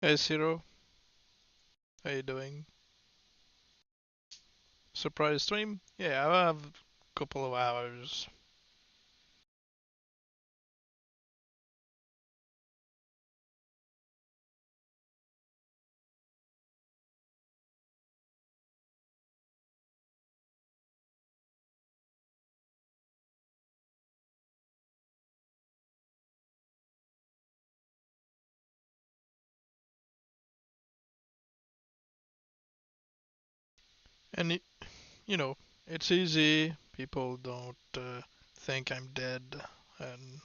Hey Zero, how you doing? Surprise stream? Yeah, I have a couple of hours. And you know, it's easy. People don't think I'm dead, and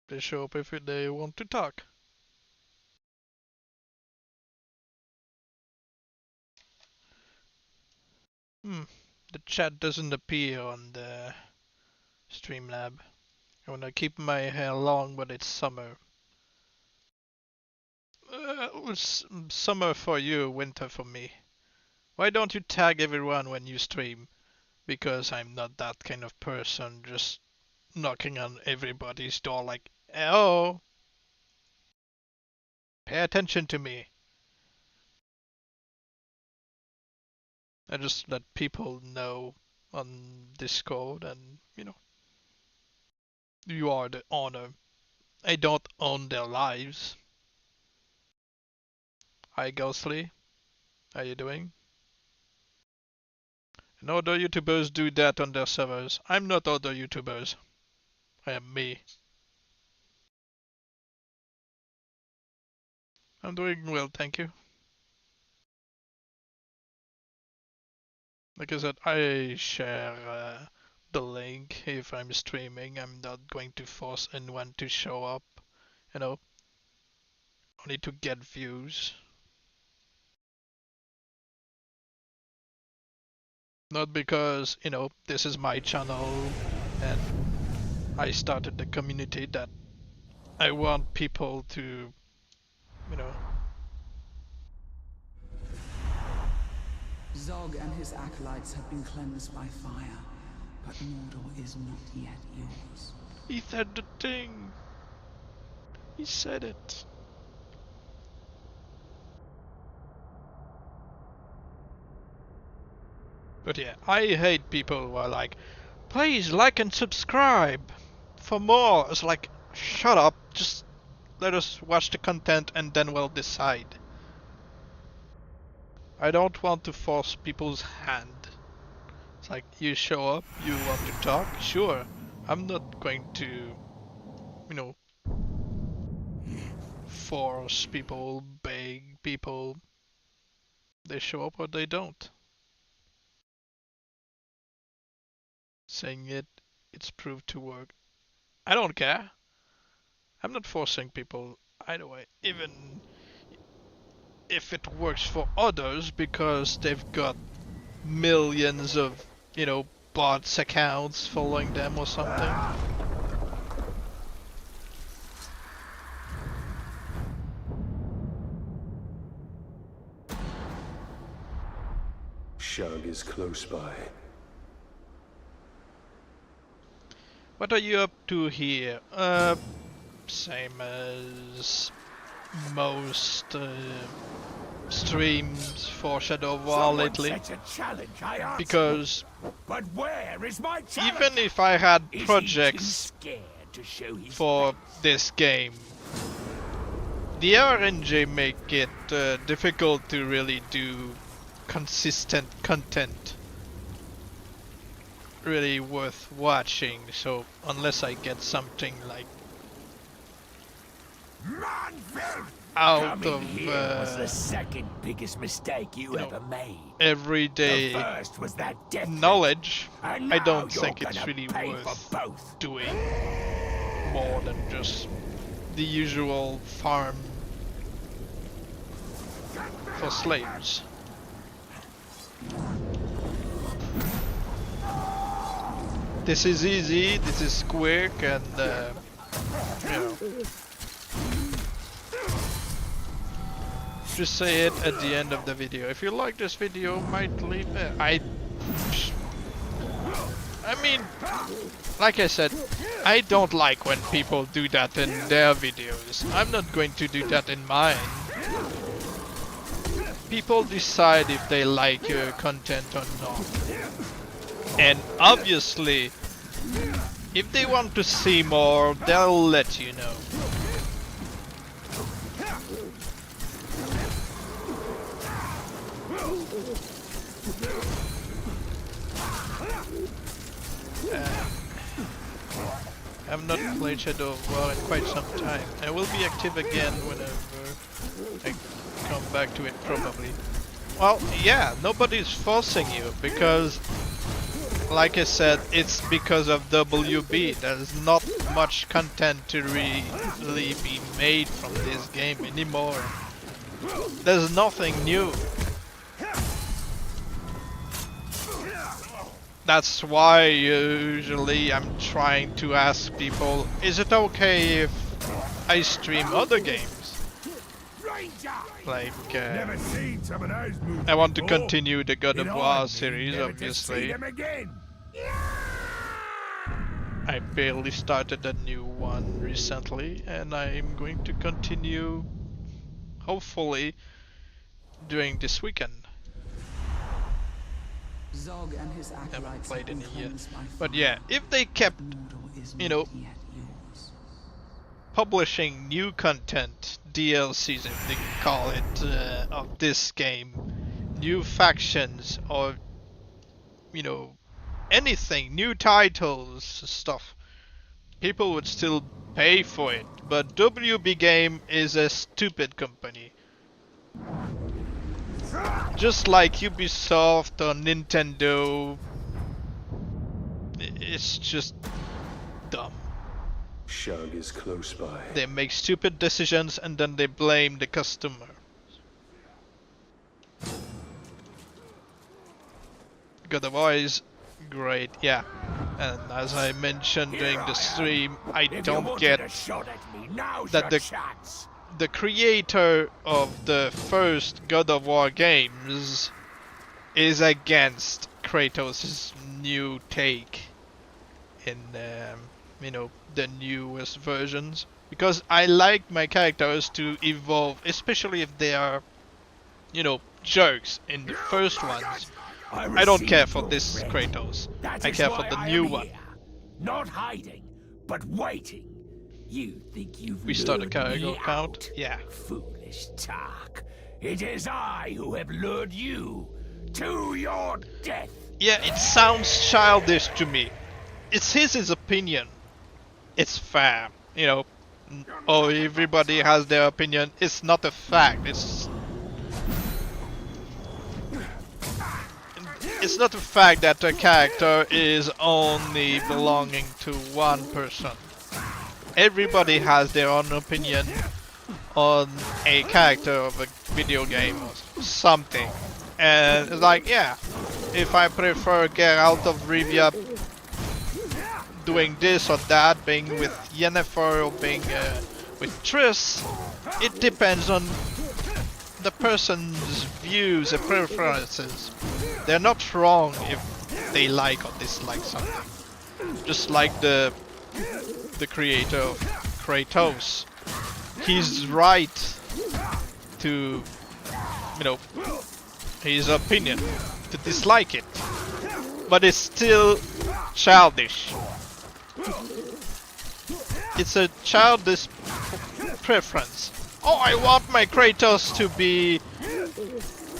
they show up if they want to talk. The chat doesn't appear on the Streamlab. I wanna keep my hair long, but it's summer. It's summer for you, winter for me. Why don't you tag everyone when you stream? Because I'm not that kind of person, just knocking on everybody's door like, oh, pay attention to me. I just let people know on Discord and, you are the owner. I don't own their lives. Hi Ghostly, how you doing? And other YouTubers do that on their servers. I'm not other YouTubers. I am me. I'm doing well, thank you. Like I said, I share the link if I'm streaming. I'm not going to force anyone to show up, you know, only to get views. Not because, this is my channel and I started the community that I want people to, you know. Zog and his acolytes have been cleansed by fire, but Mordor is not yet yours. He said the thing. He said it. But yeah, I hate people who are like, please like and subscribe for more. It's like, shut up, just let us watch the content and then we'll decide. I don't want to force people's hand. It's like, you show up, you want to talk, sure. I'm not going to, force people, beg people. They show up or they don't. Saying it's proved to work. I don't care. I'm not forcing people either way, even if it works for others because they've got millions of, bots accounts following them or something. Shug is close by. What are you up to here? Same as most streams for Shadow of War lately. Because but where is my challenge? even if I had projects for this game, the RNG make it difficult to really do consistent content really worth watching. So unless I get something like out of was the second biggest mistake you ever made. everyday The first was that death knowledge, and I now don't you're think it's gonna really pay worth for both. doing more than just the usual farm for slaves. This is easy, this is quick, and just say it at the end of the video. If you like this video, might leave it. I mean, like I said, I don't like when people do that in their videos. I'm not going to do that in mine. People decide if they like your content or not. And obviously, if they want to see more, they'll let you know. I've not played Shadow of War in quite some time. I will be active again whenever I come back to it, probably. Well, yeah, nobody's forcing you, because, like I said, it's because of WB. There's not much content to really be made from this game anymore. There's nothing new. That's why usually I'm trying to ask people, is it okay if I stream other games? Like, I want to continue the God of War series, obviously. I barely started a new one recently, and I'm going to continue, hopefully, during this weekend. Zog and his Haven't played in any yet. But yeah, if they kept, you know, publishing new content, DLCs if they can call it, of this game, new factions, or, you know, anything, new titles, stuff, people would still pay for it. But WB Game is a stupid company. Just like Ubisoft or Nintendo, it's just dumb. Shug is close by. They make stupid decisions and then they blame the customer. God of War is great, yeah. And as I mentioned during the stream, I don't get that the creator of the first God of War games is against Kratos' new take in, you know, the newest versions. Because I like my characters to evolve, especially if they are, you know, jerks in the first ones. I don't care for this Kratos. I care for the new one. Not hiding, but waiting. You think you've We start a lured character me count? out? Yeah. Foolish talk. It is I who have lured you to your death. Yeah, it sounds childish to me. It's his opinion. It's fair, you know. Oh, everybody has their opinion. It's not a fact. It's not a fact that a character is only belonging to one person. Everybody has their own opinion on a character of a video game or something. And it's like, yeah, if I prefer Geralt of Rivia doing this or that, being with Yennefer or being with Triss, it depends on the person's views and preferences. They're not wrong if they like or dislike something. Just like the creator of Kratos. He's right to, you know, his opinion, to dislike it. But it's still childish. It's a childish preference. Oh, I want my Kratos to be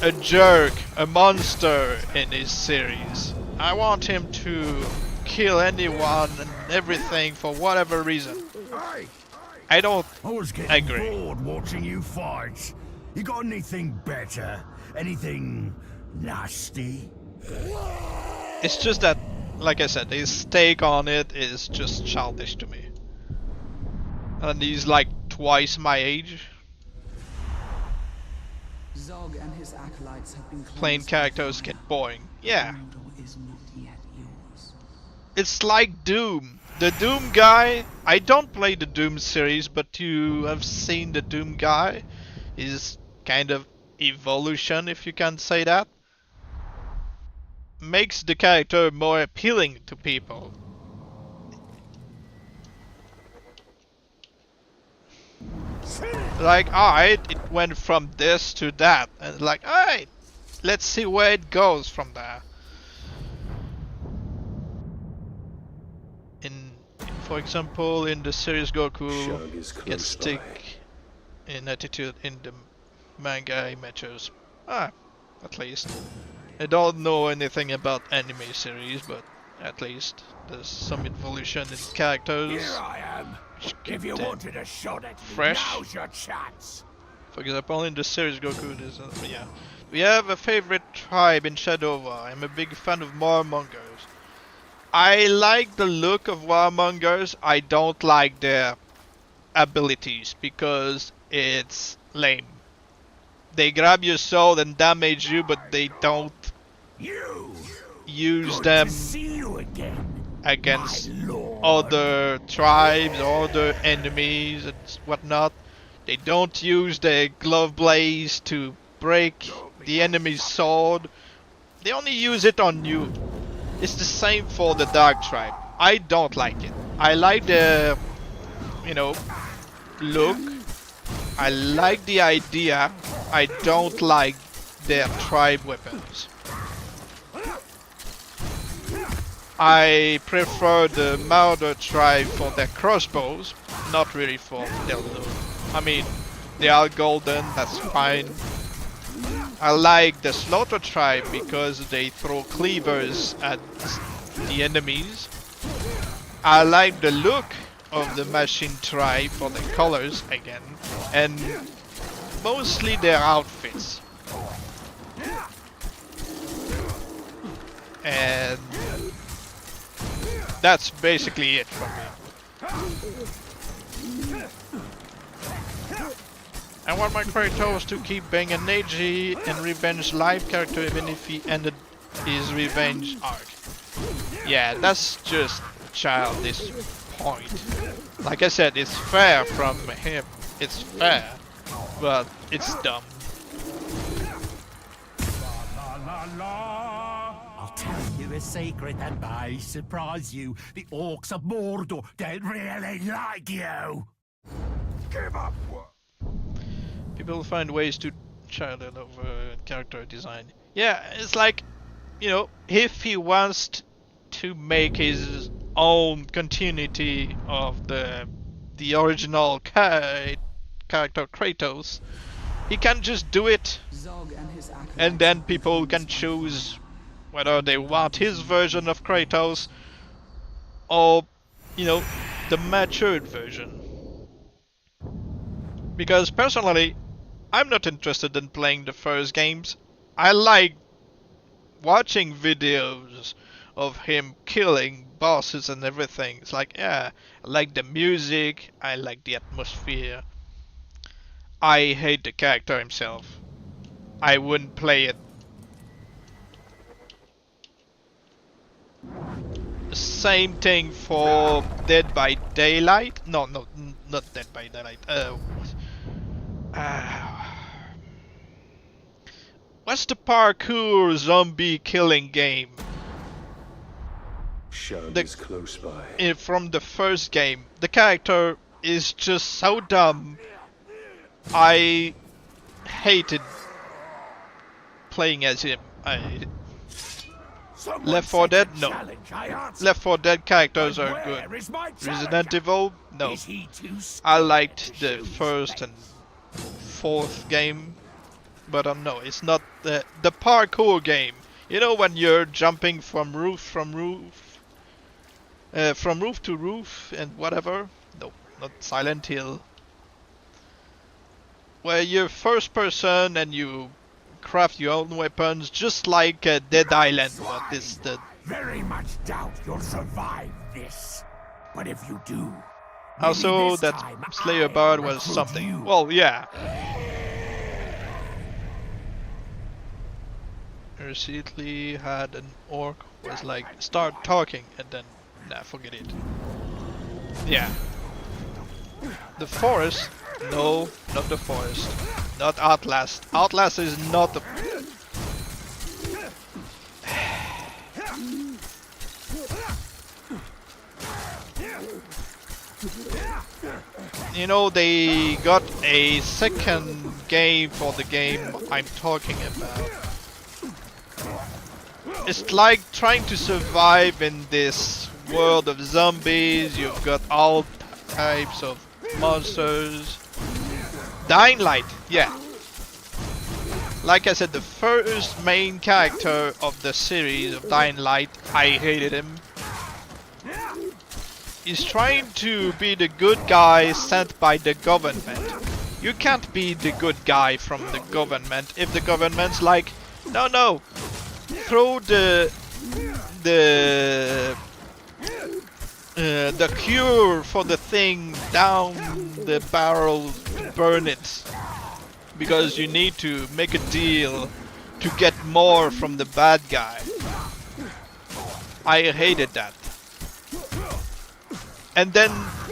a jerk, a monster in his series. I want him to kill anyone and everything for whatever reason. I don't I was getting agree. bored watching you fight. You got anything better? Anything nasty? It's just that, like I said, his take on it is just childish to me. And he's like twice my age. Zog and his acolytes have been Plain characters get boring. Yeah. Mordor is not yet yours. It's like Doom. The Doom guy, I don't play the Doom series, but you have seen the Doom guy. He's kind of evolution, if you can say that. makes the character more appealing to people. Like, alright, it went from this to that, and like, alright, let's see where it goes from there. For example, in the series, Goku gets stick in attitude in the manga images. At least. I don't know anything about anime series, but at least there's some evolution in characters. Here I am. If you wanted a shot at me, fresh. now's your chance. For example, in the series Goku, there's yeah. We have a favorite tribe in Shadowver. I'm a big fan of warmongers. I like the look of warmongers. I don't like their abilities because it's lame. They grab your soul and damage you, but they don't use them against other tribes or other enemies and whatnot. They don't use their glove blaze to break the enemy's sword. They only use it on you. It's the same for the Dark Tribe. I don't like it. I like the, look. I like the idea. I don't like their tribe weapons. I prefer the Marauder tribe for their crossbows, not really for their loot. I mean, they are golden, that's fine. I like the Slaughter tribe because they throw cleavers at the enemies. I like the look of the Machine tribe for the colors again, and mostly their outfits. And that's basically it for me. I want my Kratos to keep being an edgy and revenge live character even if he ended his revenge arc. Yeah, that's just childish point. Like I said, it's fair from him. It's fair, but it's dumb. I'll tell you a secret that may surprise you. The orcs of Mordor don't really like you. Give up. People find ways to childhood over character design. Yeah, it's like, if he wants to make his own continuity of the original character Kratos, he can just do it, and then people can choose whether they want his version of Kratos or, the matured version. Because personally, I'm not interested in playing the first games. I like watching videos of him killing bosses and everything. It's like, yeah, I like the music, I like the atmosphere. I hate the character himself. I wouldn't play it. Same thing for Dead by Daylight. No, not Dead by Daylight. What's the parkour zombie killing game? Shug is close by. From the first game, the character is just so dumb. I hated playing as him. Left 4 Dead? No. Left 4 Dead characters are good. Resident Evil? No. I liked the first and fourth game, but no, it's not the parkour game. You know, when you're jumping from roof to roof and whatever? No, not Silent Hill. Where you're first person and you craft your own weapons, just like Dead Island. What is the? Very much doubt you'll survive this, but if you do. Also, that Slayer Bard was something. Well, yeah. Recently had an orc was like start talking and then nah, forget it. Yeah. The forest? No, not the forest. Not Outlast. Outlast is not the. You know, they got a second game for the game I'm talking about. It's like trying to survive in this world of zombies. You've got all types of monsters. Dying Light, yeah. Like I said, the first main character of the series of Dying Light, I hated him. He's trying to be the good guy sent by the government. You can't be the good guy from the government if the government's like, no, throw the cure for the thing down the barrel, burn it, because you need to make a deal to get more from the bad guy. I hated that. And then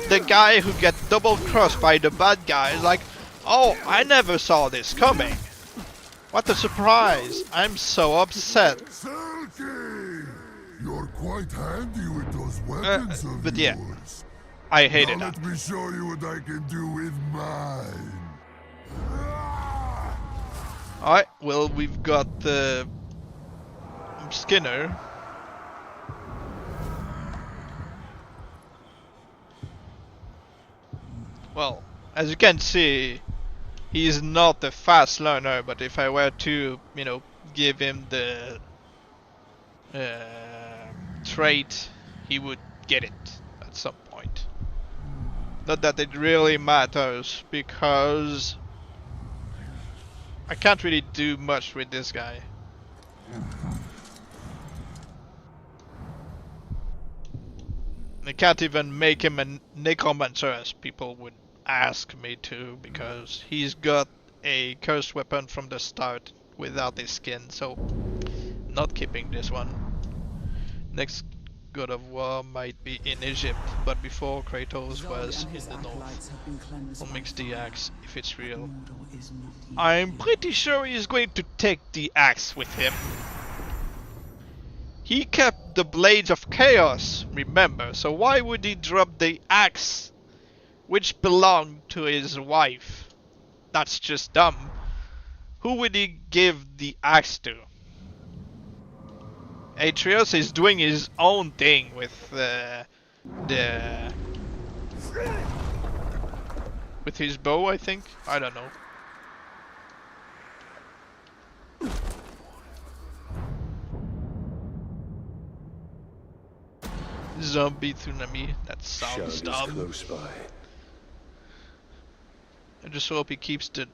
the guy who gets double crossed by the bad guy is like, oh, I never saw this coming. What a surprise. I'm so upset. Selkie! You're quite handy with those weapons of but yeah, yours. I hated Now that. let me show you what I can do with mine. Alright, well, we've got the Skinner. Well, as you can see, he's not a fast learner, but if I were to, you know, give him the trait, he would get it at some point. Not that it really matters, because I can't really do much with this guy. I can't even make him a necromancer as people would ask me to, because he's got a cursed weapon from the start without his skin, so not keeping this one. Next God of War might be in Egypt, but before Kratos was in the north. Who makes the axe if it's real? I'm pretty sure he's going to take the axe with him. He kept the Blades of Chaos, remember, so why would he drop the axe which belonged to his wife? That's just dumb. Who would he give the axe to? Atreus is doing his own thing with with his bow, I think. I don't know. Zombie tsunami. That sounds dumb. Close by. I just hope he keeps the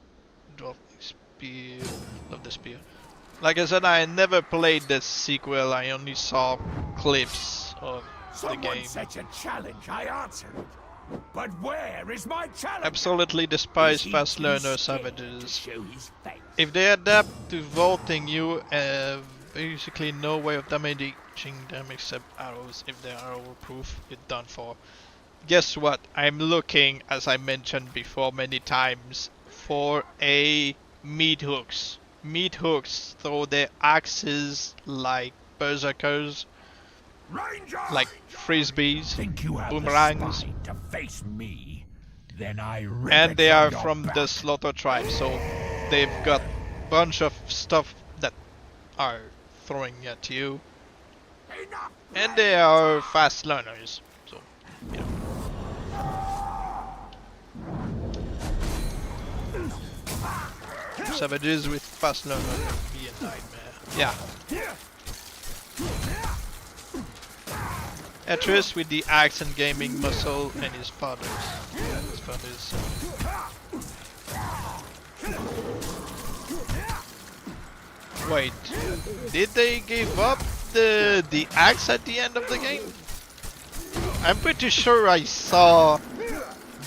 spear. Love the spear. Like I said, I never played the sequel. I only saw clips of the game. Someone set a challenge, I answered. But where is my challenge? Absolutely despise fast learner savages. Show his face. If they adapt to vaulting, you have basically no way of damaging them except arrows. If they're arrow proof, you're done for. Guess what? I'm looking, as I mentioned before many times, for a meat hooks. Meat hooks throw their axes like berserkers, Ranger! like frisbees, Think you have boomerangs, the spine to face me? Then I and they are your from back. the Slaughter tribe, so they've got bunch of stuff that are throwing at you, Enough! and they are fast learners, so you know. Savages with fast learner would be a nightmare. Yeah. Atreus with the axe and gaming muscle, and his father's. Yeah, his father's. Wait, did they give up the axe at the end of the game? I'm pretty sure I saw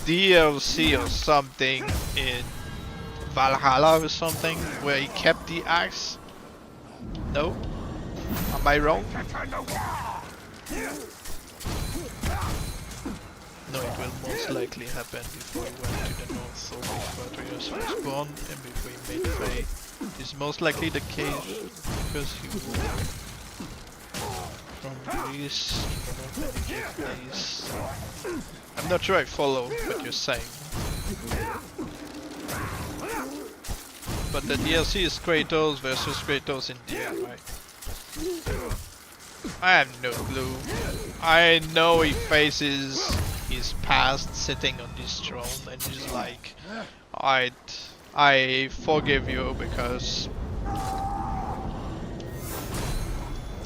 DLC or something in Valhalla or something where he kept the axe. No? Am I wrong? No, it will most likely happen before he went to the north, so before Atreus was born and before he made Fae. Is most likely the case because he from Greece, place. I'm not sure I follow what you're saying. But the DLC is Kratos versus Kratos India, right? I have no clue. I know he faces his past sitting on this throne and he's like, alright, I forgive you because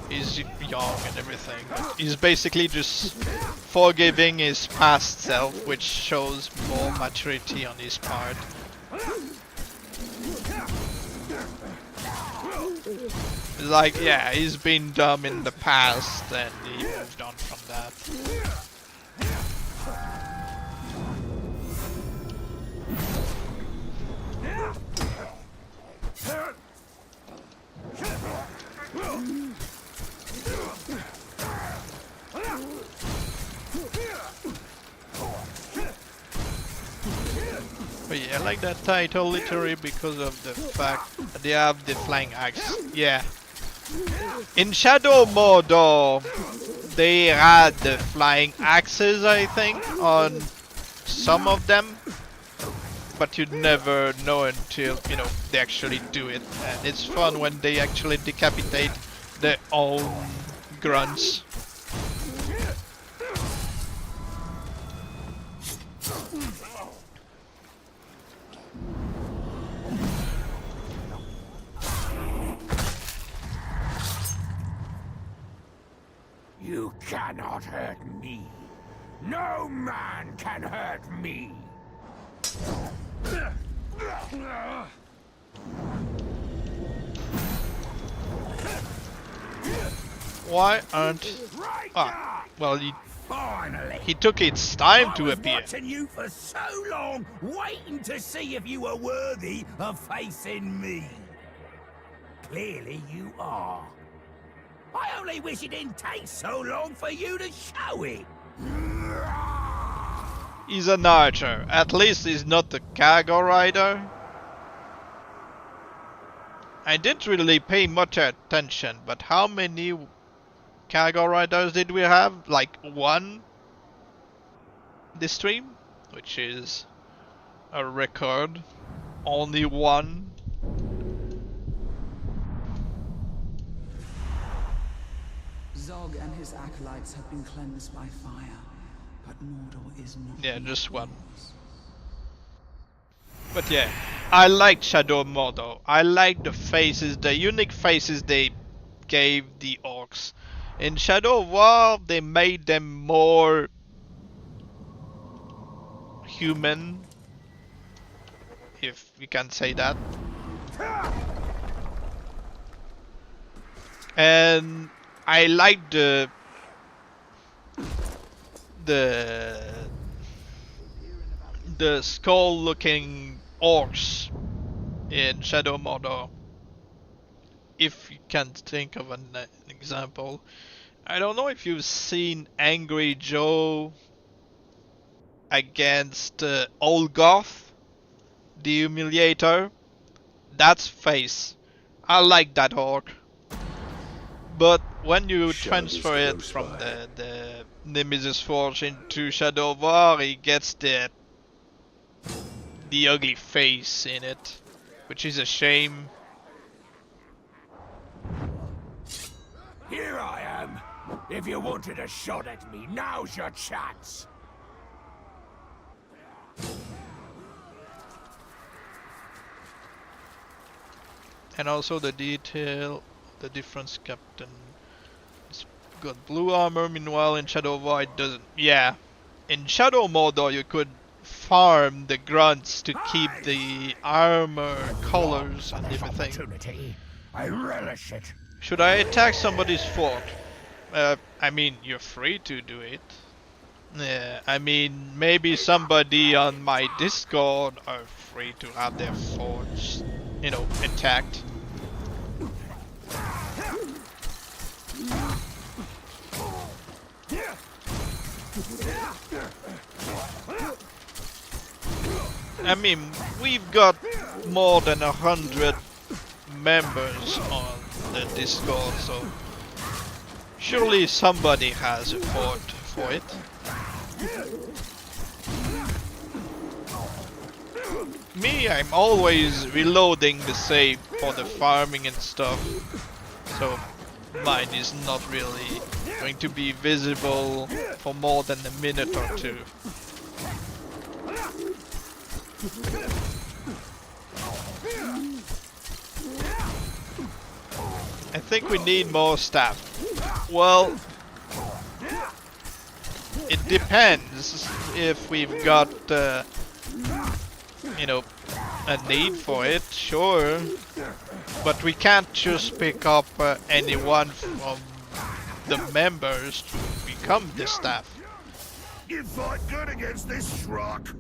he's young and everything. But he's basically just forgiving his past self, which shows more maturity on his part. Like, yeah, he's been dumb in the past and he moved on from that. But yeah, I like that title literally because of the fact that they have the flying axe. Yeah. In Shadow Mordor, they had the flying axes, I think, on some of them. But you'd never know until, you know, they actually do it. And it's fun when they actually decapitate their own grunts. You cannot hurt me. No man can hurt me. Why aren't... Ah, well, he took its time to appear. I was watching you for so long, waiting to see if you were worthy of facing me. Clearly you are. I only wish it didn't take so long for you to show it. He's an archer. At least he's not a cargo rider. I didn't really pay much attention, but how many cargo riders did we have? Like one this stream? Which is a record. Only one. Zog and his acolytes have been cleansed by fire, but Mordor is not. Yeah, just one. But yeah, I liked Shadow Mordor. I liked the faces, the unique faces they gave the orcs. In Shadow of War, they made them more human, if you can say that. And I like the skull-looking orcs in Shadow Mordor. If you can think of an example. I don't know if you've seen Angry Joe against Olgoth, the Humiliator. That's face. I like that orc. But when you transfer it from the Nemesis Forge into Shadow of War, he gets the ugly face in it, which is a shame. Here I am. If you wanted a shot at me, now's your chance. And also the detail, the difference captain. It's got blue armor, meanwhile in Shadow of War it doesn't. Yeah, in Shadow Mordor you could farm the grunts to keep the armor colors and everything. I relish it. Should I attack somebody's fort? I mean, you're free to do it. Yeah, I mean, maybe somebody on my Discord are free to have their forts, you know, attacked. I mean, we've got more than 100 members on the Discord, so Surely somebody has a port for it. Me, I'm always reloading the save for the farming and stuff, so mine is not really going to be visible for more than a minute or two. I think we need more staff. Well, it depends if we've got, you know, a need for it, sure. But we can't just pick up anyone from the members to become the staff. You fight good against this schrock.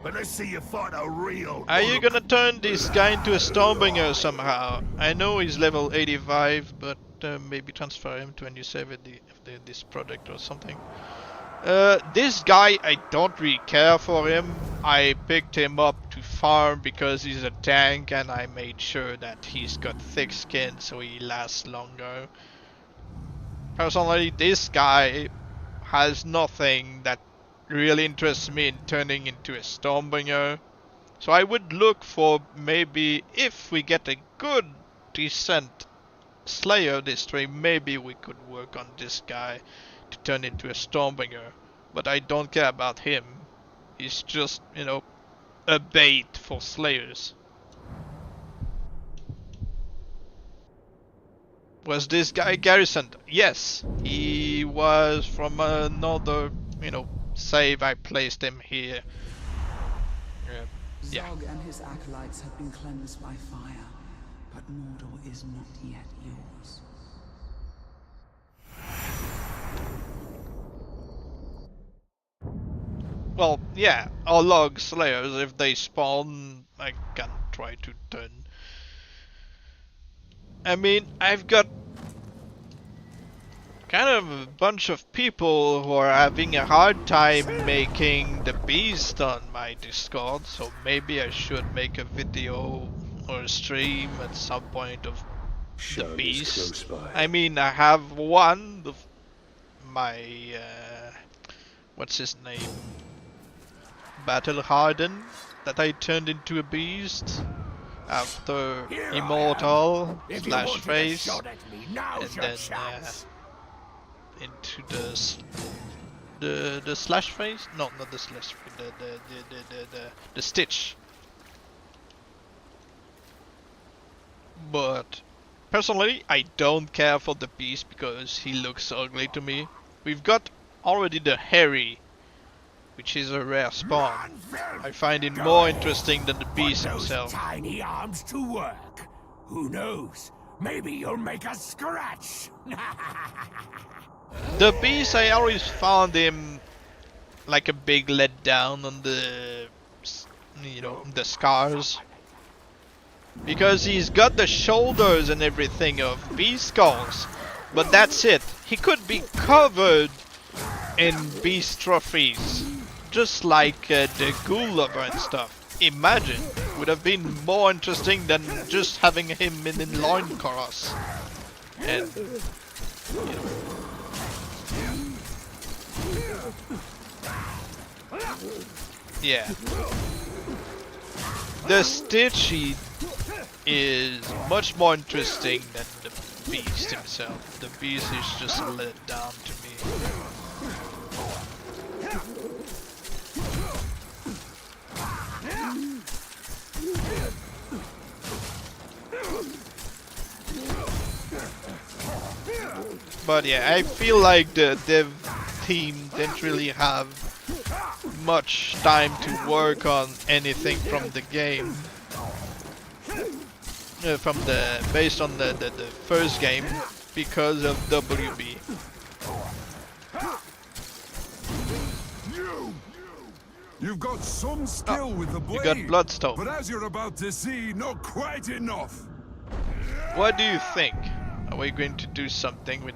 But let's see you fight a real... Are you gonna turn this guy into a Stormbringer somehow? I know he's level 85, but maybe transfer him to a new save at this project or something. This guy, I don't really care for him. I picked him up to farm because he's a tank, and I made sure that he's got thick skin so he lasts longer. Personally, this guy has nothing that really interests me in turning into a Stormbringer. So I would look for maybe, if we get a good, decent Slayer this stream, maybe we could work on this guy to turn into a Stormbringer. But I don't care about him. He's just, you know, a bait for Slayers. Was this guy garrisoned? Yes, he was from another, you know, save. I placed him here. Yeah. Zog and his acolytes have been cleansed by fire, but Mordor is not yet yours. Well, yeah, our log slayers, if they spawn, I can try to turn. I mean, I've got kind of a bunch of people who are having a hard time making the beast on my Discord, so maybe I should make a video or a stream at some point of the beast. I mean, I have one of my what's his name? Battle Harden that I turned into a beast after Immortal slash face, and then into the slash face? No, not the slash face. The Stitch. But personally, I don't care for the beast because he looks ugly to me. We've got already the Hairy, which is a rare spawn. I find it more interesting than the beast himself. Tiny arms to work. Who knows? Maybe you'll make a scratch. The beast, I always found him like a big letdown on the, you know, the scars. Because he's got the shoulders and everything of beast skulls, but that's it. He could be covered in beast trophies, just like the Ghoul Lover and stuff. Imagine, would have been more interesting than just having him in loincloths. And you know. Yeah. The Stitchy is much more interesting than the beast himself. The beast is just let down to me. But yeah, I feel like the dev team didn't really have much time to work on anything from the game. Based on the first game because of WB. You've got some skill with the blade. You got Bloodstone. But as you're about to see, not quite enough. What do you think? Are we going to do something with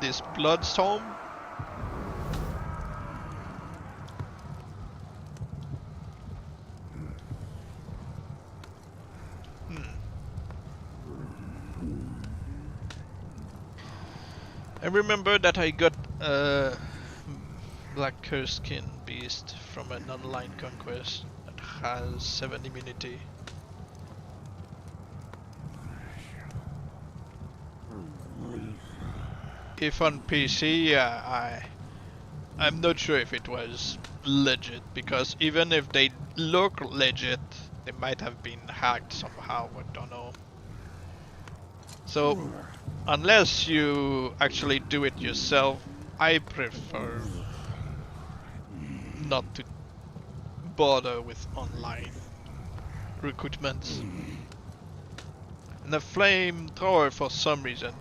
this Bloodstone? I remember that I got a black curse skin beast from an online conquest that has 7 immunity. If on PC, I'm not sure if it was legit, because even if they look legit, they might have been hacked somehow, I don't know. So, unless you actually do it yourself, I prefer not to bother with online recruitments. And the flamethrower, for some reason,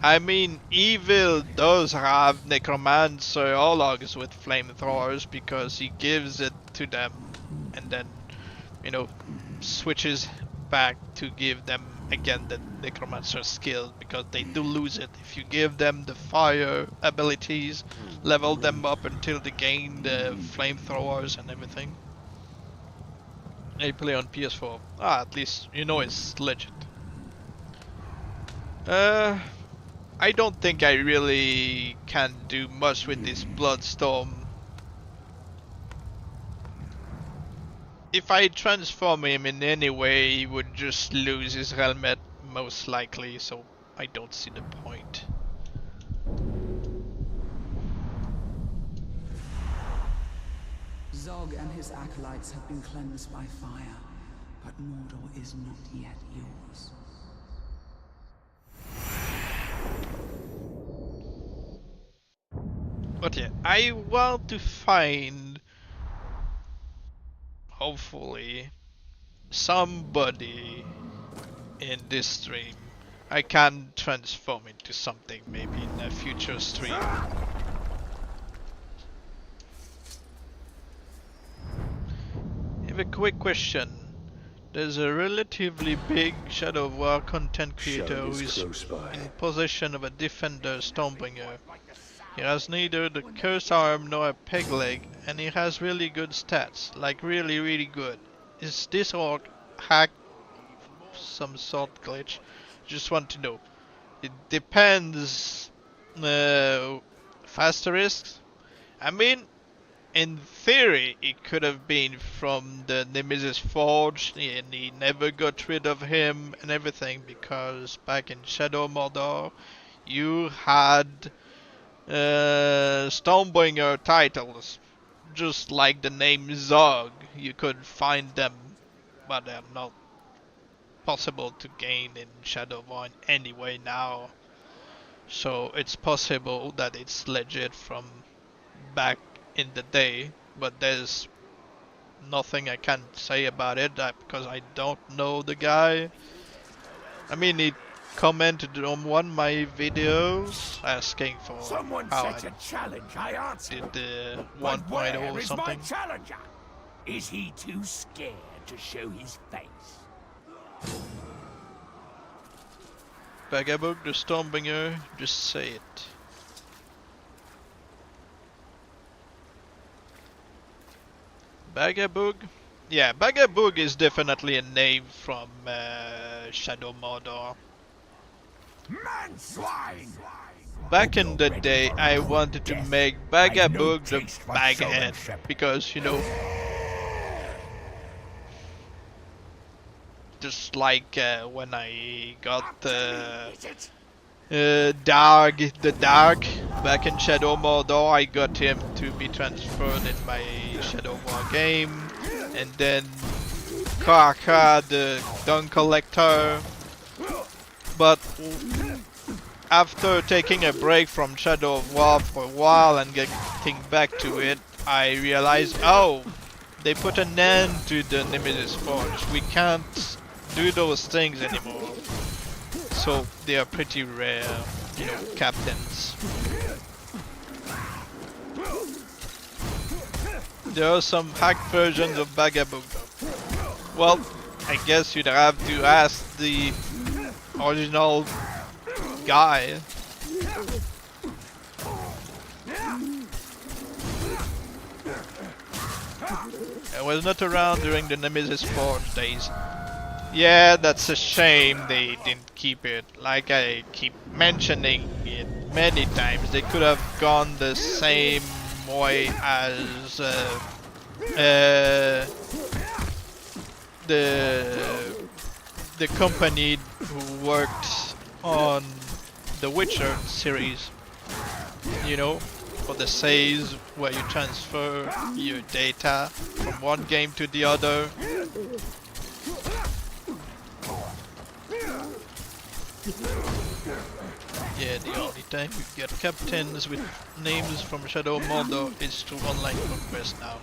I mean, Evil does have necromancer logs with flamethrowers because he gives it to them and then, you know, switches back to give them again the necromancer skill, because they do lose it if you give them the fire abilities, level them up until they gain the flamethrowers and everything. I play on PS4. At least you know it's legit. I don't think I really can do much with this Bloodstorm. If I transform him in any way, he would just lose his helmet, most likely, so I don't see the point. Zog and his acolytes have been cleansed by fire, but Mordor is not yet yours. But yeah, I want to find, hopefully, somebody in this stream I can transform into something, maybe in a future stream. I have a quick question. There's a relatively big Shadow of War content creator who is in possession of a Defender Stormbringer. He has neither the cursed arm nor a peg leg, and he has really good stats, like really good. Is this orc hack some sort glitch? Just want to know. It depends. Fasterisks? I mean, in theory, it could have been from the Nemesis Forge, and he never got rid of him and everything, because back in Shadow Mordor, you had Stormbringer titles, just like the name Zog. You could find them, but they're not possible to gain in Shadow War anyway now. So it's possible that it's legit from back in the day, but there's nothing I can say about it because I don't know the guy. I mean, he commented on one of my videos asking for Someone how set a challenge, I answered. did the But 1.0 where or is my something. challenger? Is he too scared to show his face? Bagabug the Stormbringer, just say it. Bagabug? Yeah, Bagabug is definitely a name from Shadow Mordor. Man swine! Back in the day, I wanted to make Bagabug the Baghead, because, you know, just like when I got the Dark back in Shadow Mordor, I got him to be transferred in my Shadow War game, and then Kaka the Dung Collector. But after taking a break from Shadow of War for a while and getting back to it, I realized, oh, they put an end to the Nemesis Forge. We can't do those things anymore. So they are pretty rare, you know, captains. There are some hacked versions of Bagabug though. Well, I guess you'd have to ask the original guy. I was not around during the Nemesis Forge days. Yeah, that's a shame they didn't keep it. Like I keep mentioning it many times, they could have gone the same way as the company who worked on the Witcher series. You know, for the saves where you transfer your data from one game to the other. Yeah, the only time you get captains with names from Shadow Mordor is through online conquest now.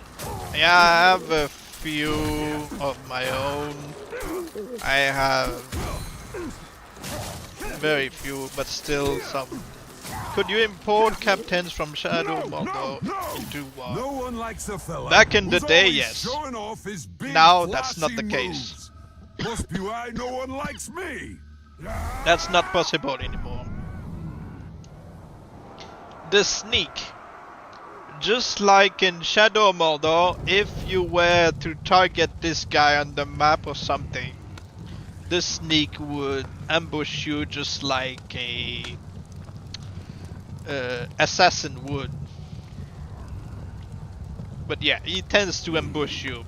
Yeah, I have a few of my own. I have very few, but still some. Could you import captains from Shadow Mordor into WoW? No one likes a fella Back in the who's day, always yes. showing off his big, Now that's not the flashy case. moves. Must be why no one likes me. That's not possible anymore. The sneak. Just like in Shadow Mordor, if you were to target this guy on the map or something, the sneak would ambush you just like a assassin would. But yeah, he tends to ambush you.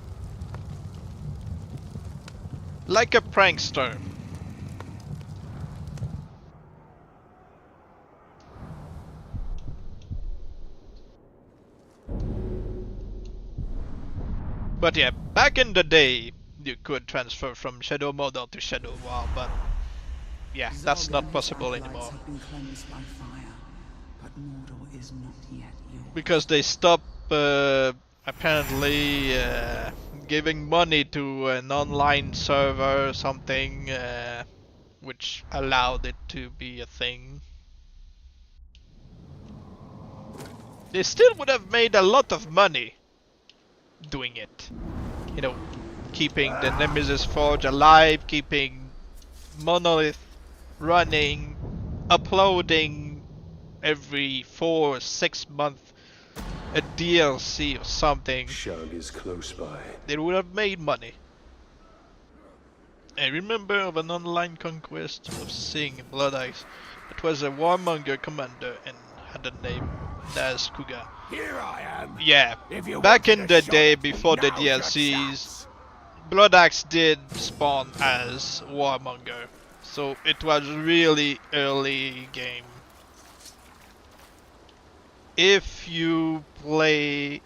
Like a prankster. But yeah, back in the day, you could transfer from Shadow Mordor to Shadow WoW, but yeah, that's not possible anymore. Have been cleansed by fire, but Mordor is not yet yours. Because they stopped apparently giving money to an online server or something, which allowed it to be a thing. They still would have made a lot of money doing it. You know, keeping the Nemesis Forge alive, keeping Monolith running, uploading every 4 or 6 months a DLC or something. Shug is close by. They would have made money. I remember of an online conquest of seeing Blood Axe. It was a warmonger commander and had the name Nazkuga. Here I am. Yeah, If you back want in to the shop, day before the now's your DLCs, chance. Blood Axe did spawn as warmonger. So it was really early game. If you play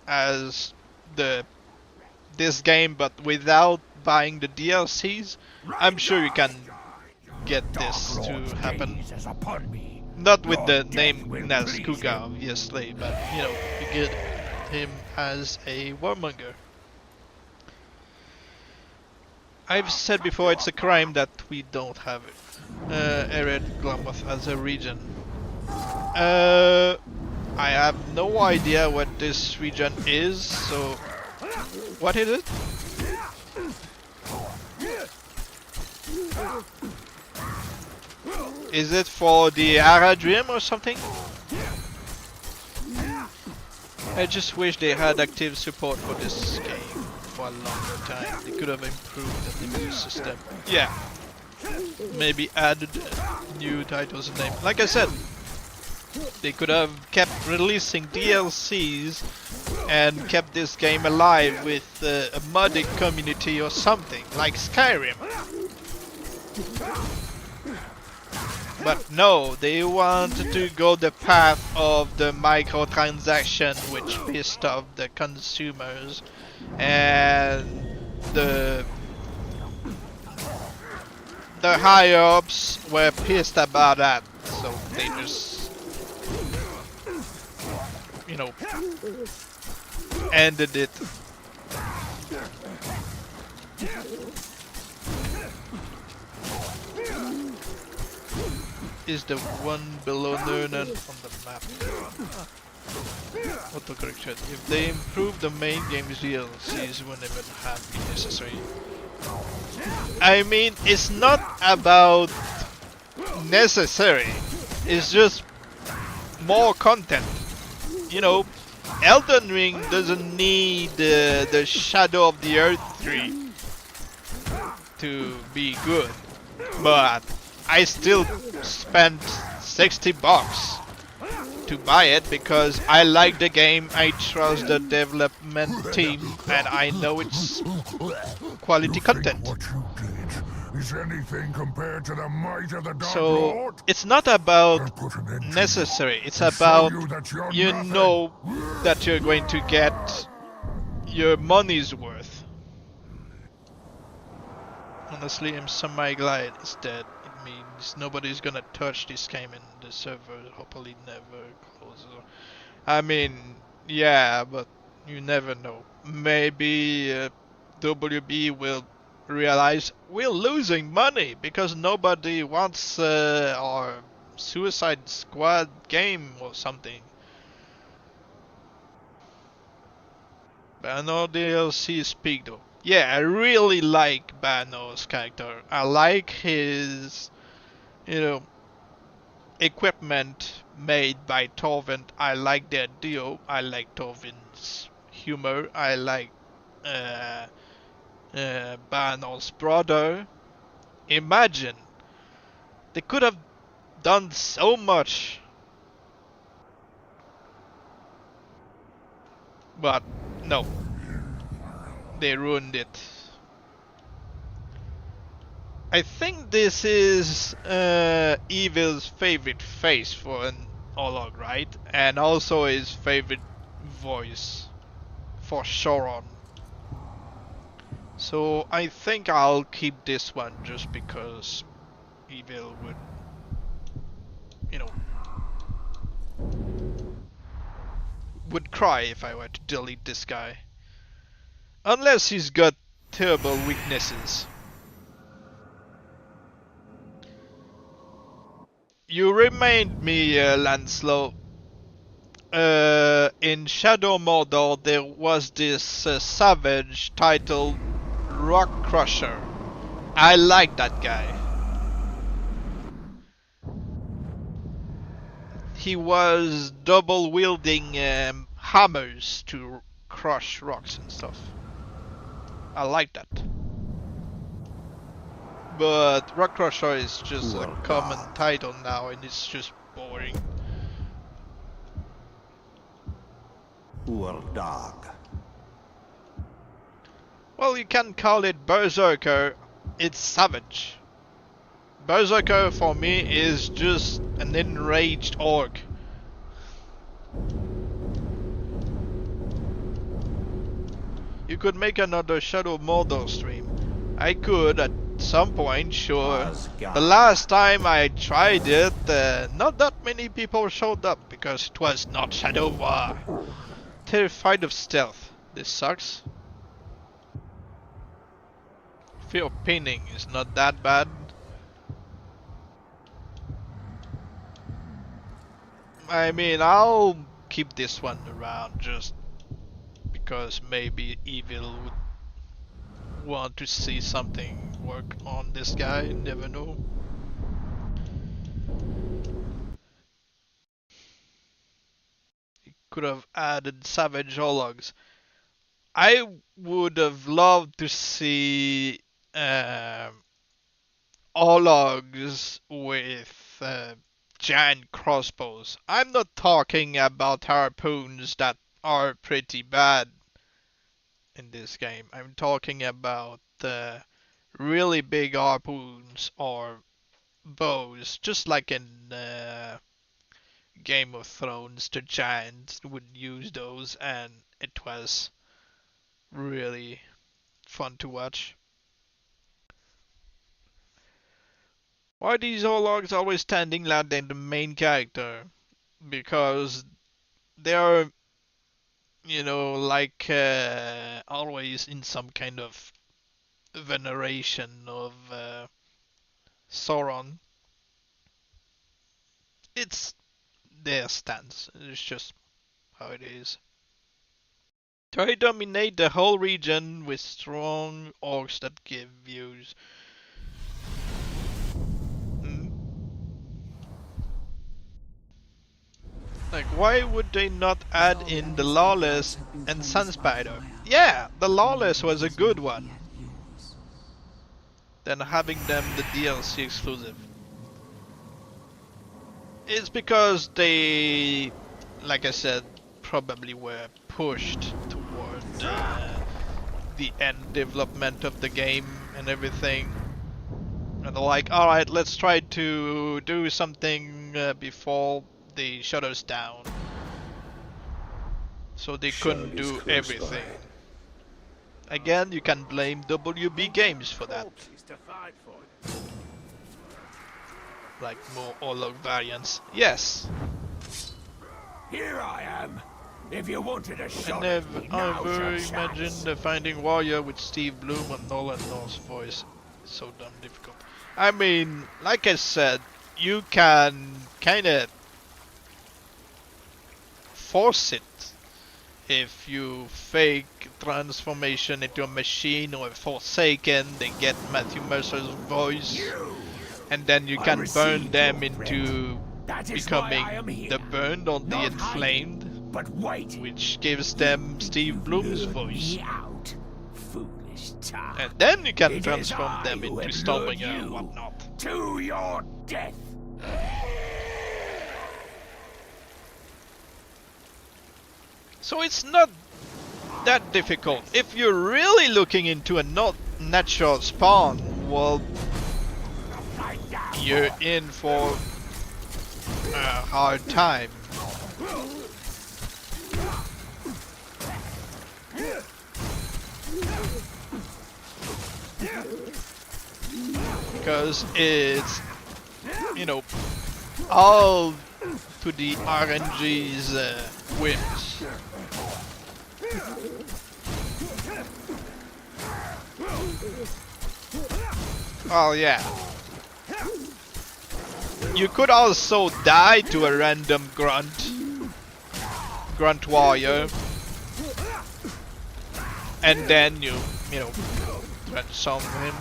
as this game but without buying the DLCs, I'm sure you can get this to happen. Not with the name Nazkuga, obviously, but you know, you get him as a warmonger. I've said before, it's a crime that we don't have Ered Glamoth as a region. I have no idea what this region is, so what is it? Is it for the Aradrim or something? I just wish they had active support for this game for a longer time. They could have improved the new system. Yeah. Maybe added new titles and name. Like I said, they could have kept releasing DLCs and kept this game alive with a modding community or something, like Skyrim. But no, they wanted to go the path of the microtransaction, which pissed off the consumers, and the higher ups were pissed about that, so they just, you know, ended it. Is the one below Nurnen on the map? Autocorrection. If they improve the main game's DLCs, wouldn't even have been necessary. I mean, it's not about necessary. It's just more content. You know, Elden Ring doesn't need the Shadow of the Earth 3. to be good, but I still spent 60 bucks to buy it because I like the game, I trust the development team, and I know it's quality content. What you did is anything compared to the might of the Dark So Lord? it's not about I'll put an end to necessary, it's and show about you that you're you nothing. know that you're going to get your money's worth. Honestly, I'm semi-glad it's dead. It means nobody's gonna touch this game and the server hopefully never closes. I mean, yeah, but you never know. Maybe WB will realize we're losing money because nobody wants our Suicide Squad game or something. Bano DLC speak though. Yeah, I really like Bano's character. I like his, you know, equipment made by Torvin. I like their duo. I like Torvin's humor. I like Bano's brother. Imagine they could have done so much, but no, they ruined it. I think this is Evil's favorite face for an Olog, right? And also his favorite voice for Sauron. So I think I'll keep this one just because Evil would, you know, would cry if I were to delete this guy. Unless he's got terrible weaknesses. You remind me, Lancelot. In Shadow Mordor, there was this savage titled Rock Crusher. I like that guy. He was double wielding hammers to crush rocks and stuff. I like that. But Rock Crusher is just a common title now and it's just boring. Dog. Well, you can call it Berserker, it's savage. Berserker for me is just an enraged orc. You could make another Shadow Mordor stream. I could at some point, sure. The last time I tried it, not that many people showed up because it was not Shadow War. Terrified of stealth. This sucks. Fear of pinning is not that bad. I mean, I'll keep this one around just because maybe Evil would want to see something work on this guy, never know. He could have added Savage Hologs. I would have loved to see Hologs with giant crossbows. I'm not talking about harpoons that are pretty bad in this game. I'm talking about really big harpoons or bows, just like in Game of Thrones. The giants would use those, and it was really fun to watch. Why are these Hologs always standing louder than the main character? Because they are, you know, like always in some kind of veneration of Sauron. It's their stance. It's just how it is. Try dominate the whole region with strong orcs that give views. Like, why would they not add in the Lawless and Sunspider? Yeah, the Lawless was a good one. than having them the DLC exclusive. It's because they, like I said, probably were pushed toward the end development of the game and everything. And they're like, alright, let's try to do something before they shut us down. So they couldn't do everything. Again, you can blame WB Games for that. Like more Orlog variants. Yes. Here I am. If you wanted a I shot never at me, now's your ever chance. imagined Finding Warrior with Steve Bloom and Nolan North's voice. It's so damn difficult. I mean, like I said, you can kinda force it if you fake transformation into a machine or a Forsaken, they get Matthew Mercer's voice, and then you can burn them into becoming the burned or the inflamed, But wait, which gives them Steve Bloom's voice. me out, foolish tar. And then you can It is transform I them who into have lured Stormbringer and you whatnot. to your death. So it's not that difficult. If you're really looking into a not natural spawn, well, you're in for a hard time. Because it's, you know, all to the RNG's whims. Oh yeah. You could also die to a random grunt warrior, and then you know, transform him.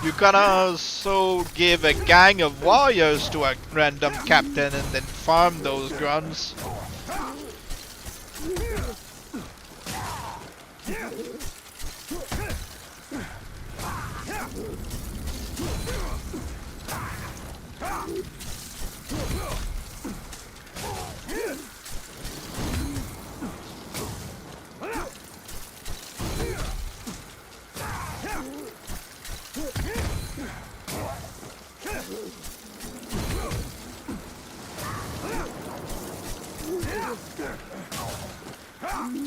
You can also give a gang of warriors to a random captain and then farm those grunts.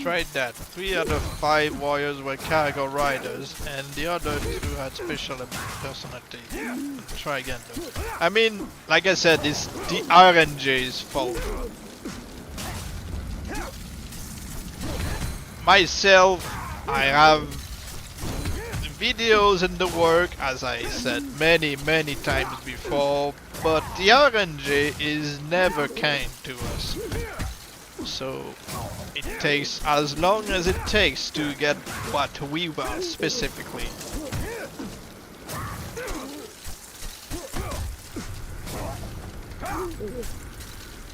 Tried that. 3 out of 5 warriors were cargo riders, and the other 2 had special personality. Try again though. I mean, like I said, it's the RNG's fault. Myself, I have videos in the work, as I said many times before, but the RNG is never kind to us. So it takes as long as it takes to get what we want specifically.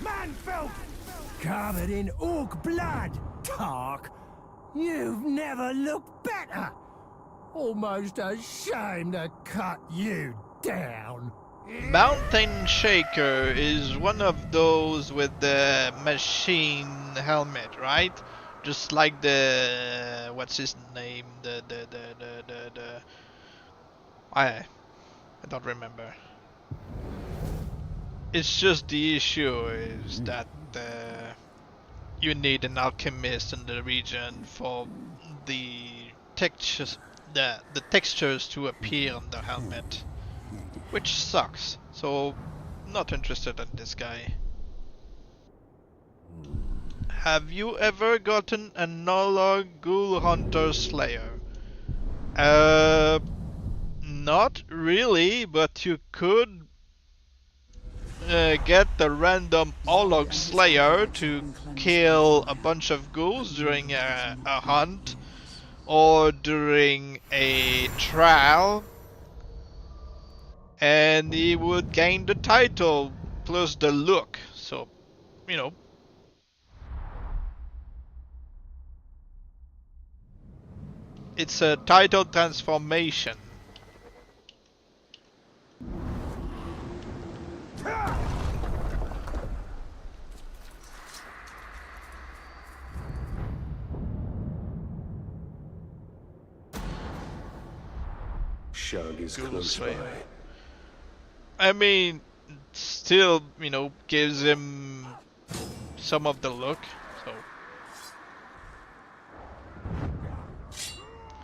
Man felt covered in orc blood, Tark. You've never looked better. Almost a shame to cut you down. Mountain Shaker is one of those with the machine helmet, right? Just like the what's his name? I don't remember. It's just the issue is that you need an alchemist in the region for the textures to appear on the helmet. Which sucks, so not interested in this guy. Have you ever gotten a Nolog Ghoul Hunter Slayer? Not really, but you could get the random Olog Slayer to kill a bunch of ghouls during a hunt or during a trial. And he would gain the title plus the look, so, you know. It's a title transformation. Shug is Ghoul close Slayer. by. I mean, still, you know, gives him some of the look. So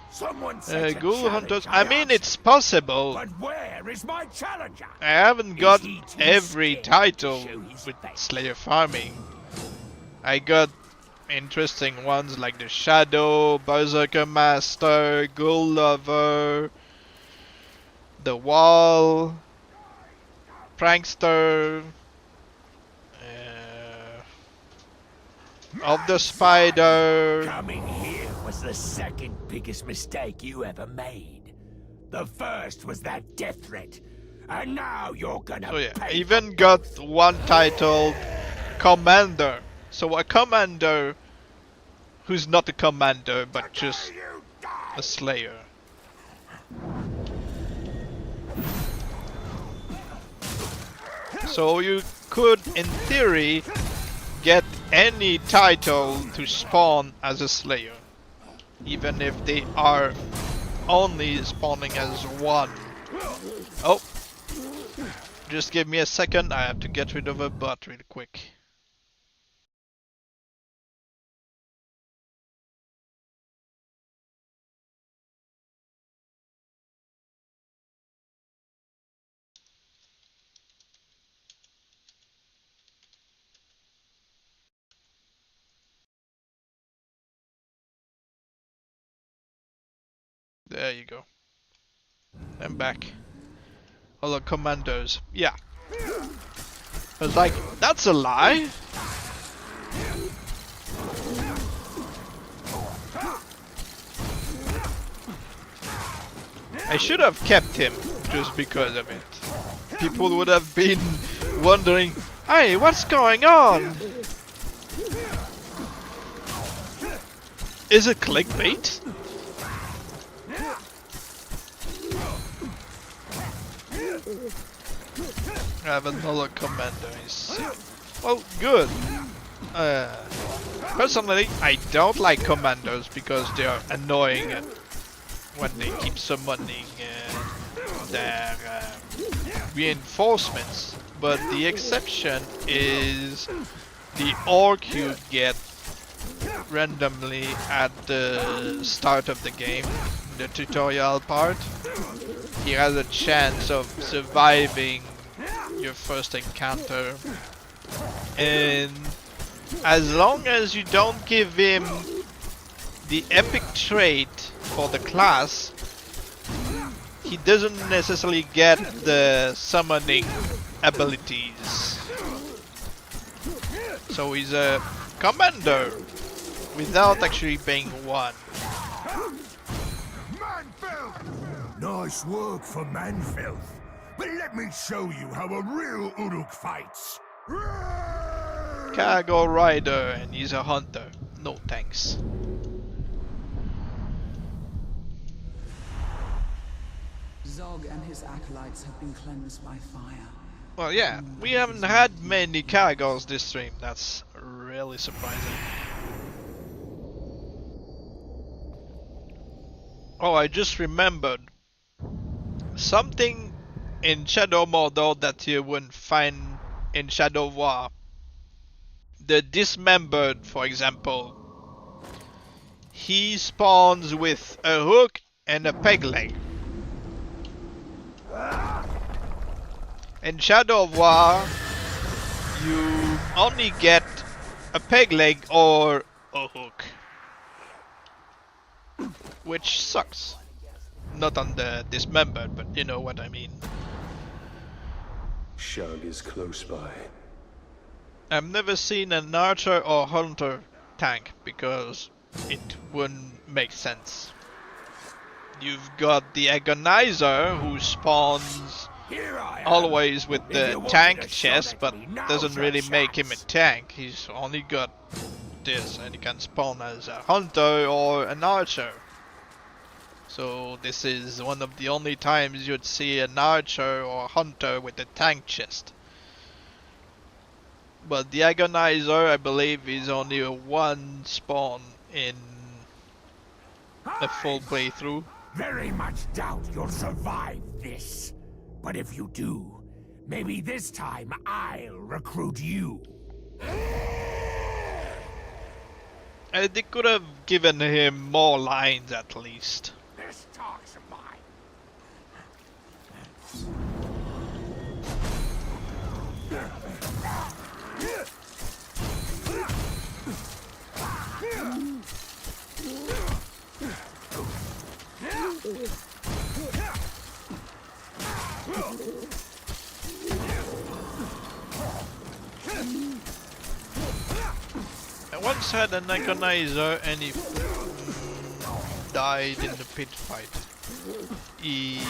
Someone set a Ghoul Hunters. challenge, I mean, asked. it's possible. But where is my challenger? I haven't got Is he too every scared to title show his with face? Slayer farming. I got interesting ones like the Shadow, Berserker-Master, Ghoul Lover, the Wall, Prankster, of the Spider. Coming here was the second biggest mistake you ever made. The first was that death threat. And now you're gonna So yeah, I pay even for got both. one titled Commander. So a commander who's not a commander but just You die! a slayer. So you could, in theory, get any title to spawn as a slayer, even if they are only spawning as one. Oh, just give me a second, I have to get rid of a bot real quick. There you go. I'm back. All the commandos. Yeah. I was like, that's a lie. I should have kept him just because of it. People would have been wondering, hey, what's going on? Is it clickbait? I have another commander. Well, good. Personally, I don't like commandos because they are annoying when they keep summoning their reinforcements. But the exception is the orc you get randomly at the start of the game, the tutorial part. He has a chance of surviving your first encounter, and as long as you don't give him the epic trait for the class, he doesn't necessarily get the summoning abilities. So he's a commander without actually being one. Nice work for Manfilth. But let me show you how a real Uruk fights. Cargo rider, and he's a hunter. No thanks. Zog and his acolytes have been cleansed by fire. Well, yeah, we haven't had many cargoes this stream. That's really surprising. Oh, I just remembered something in Shadow Mordor that you wouldn't find in Shadow War. The dismembered, for example, he spawns with a hook and a peg leg. In Shadow of War, you only get a peg leg or a hook, which sucks. Not on the dismembered, but you know what I mean. Shug is close by. I've never seen an archer or hunter tank because it wouldn't make sense. You've got the agonizer who spawns Here I am. always with If the you wanted tank a shot chest, at but me, now's doesn't your really make him a chance. tank. He's only got this, and he can spawn as a hunter or an archer. So this is one of the only times you'd see an archer or hunter with a tank chest. But the Agonizer, I believe, is only a one spawn in a full playthrough. Very much doubt you'll survive this. But if you do, maybe this time I'll recruit you. They could have given him more lines at least. This talk's mine. I once had an Agonizer and he died in the pit fight. He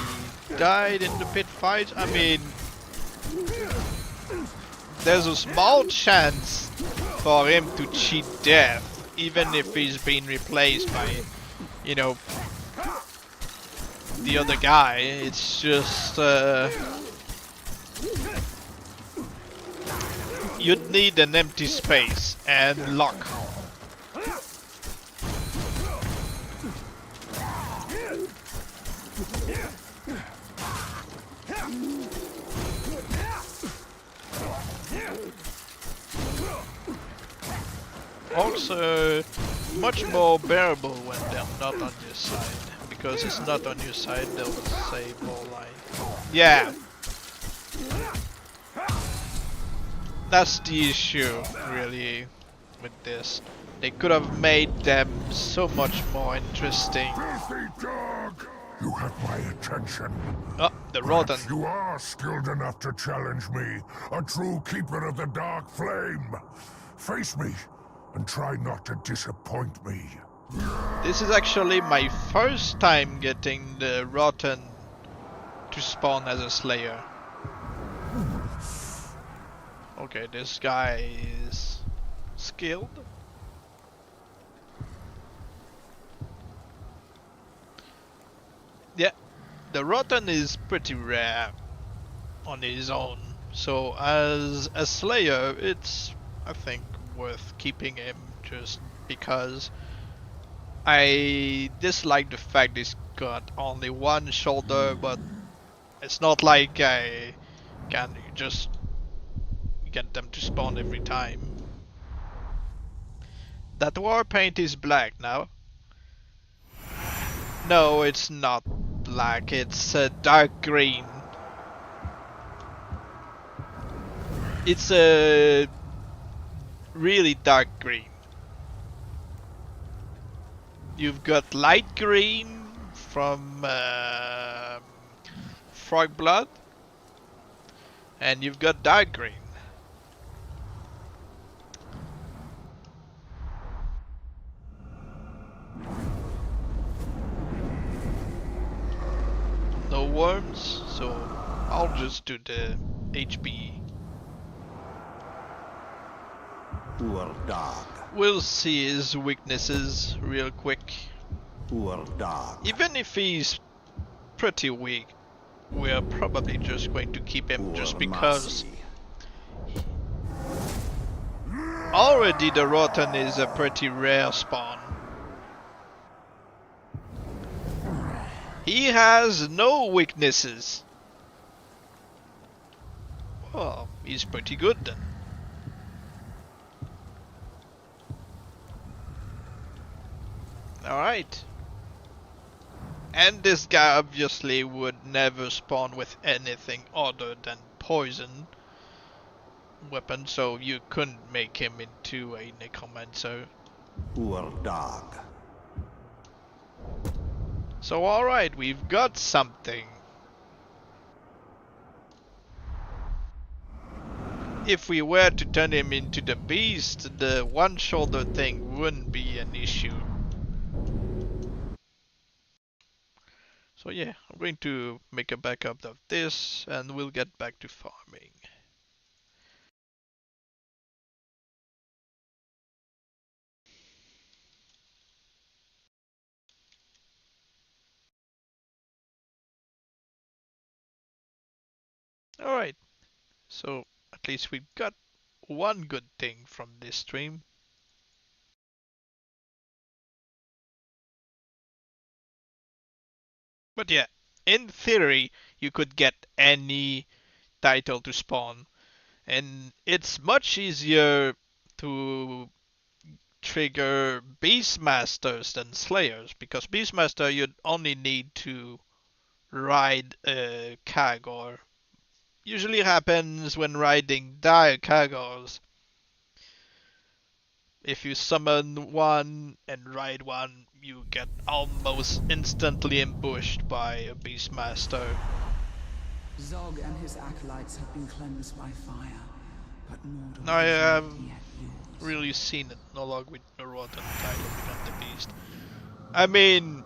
died in the pit fight? I mean, there's a small chance for him to cheat death, even if he's been replaced by, you know, the other guy. It's just, you'd need an empty space and luck. Also, much more bearable when they're not on your side, because it's not on your side, they'll say more line. Yeah, that's the issue, really, with this. They could have made them so much more interesting. Filthy dog! You have my attention. Oh, the Rodan. Perhaps you are skilled enough to challenge me, a true keeper of the dark flame. Face me, and try not to disappoint me. This is actually my first time getting the Rotten to spawn as a Slayer. Okay, this guy is skilled. Yeah, the Rotten is pretty rare on his own. So as a Slayer, it's, I think, worth keeping him just because I dislike the fact he's got only one shoulder, but it's not like I can just get them to spawn every time. That war paint is black now. No, it's not black, it's dark green. It's a really dark green. You've got light green from Frog Blood, and you've got dark green. No worms, so I'll just do the HP. Poor dog. We'll see his weaknesses real quick. Poor dog. Even if he's pretty weak, we're probably just going to keep him just because already the Rotten is a pretty rare spawn. He has no weaknesses. Well, he's pretty good then. Alright. And this guy obviously would never spawn with anything other than poison weapon, so you couldn't make him into a necromancer. Poor dog. So alright, we've got something. If we were to turn him into the beast, the one shoulder thing wouldn't be an issue. So yeah, I'm going to make a backup of this and we'll get back to farming. Alright, so at least we got one good thing from this stream. But yeah, in theory, you could get any title to spawn, and it's much easier to trigger Beastmasters than Slayers, because Beastmaster you'd only need to ride a Kagor. Usually happens when riding dire Kagors. If you summon one and ride one, you get almost instantly ambushed by a Beastmaster. Zog and his acolytes have been cleansed by fire, but Mordor I is have not yet yours. really seen it no longer with the Rotten title Become the Beast. I mean,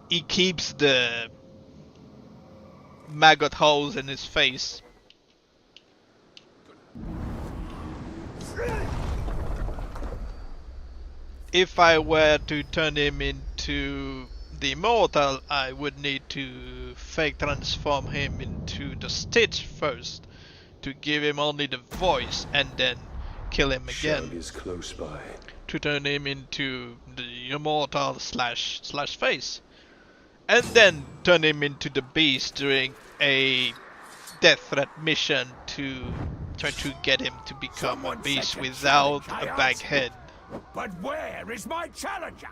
he keeps the maggot holes in his face. If I were to turn him into the Immortal, I would need to fake transform him into the Stitch first, to give him only the voice and then kill him again. Shug is close by. To turn him into the Immortal slash face. And then turn him into the Beast during a death threat mission to try to get him to become Someone a beast said to without challenge, a I bag answered. head. But where is my challenger?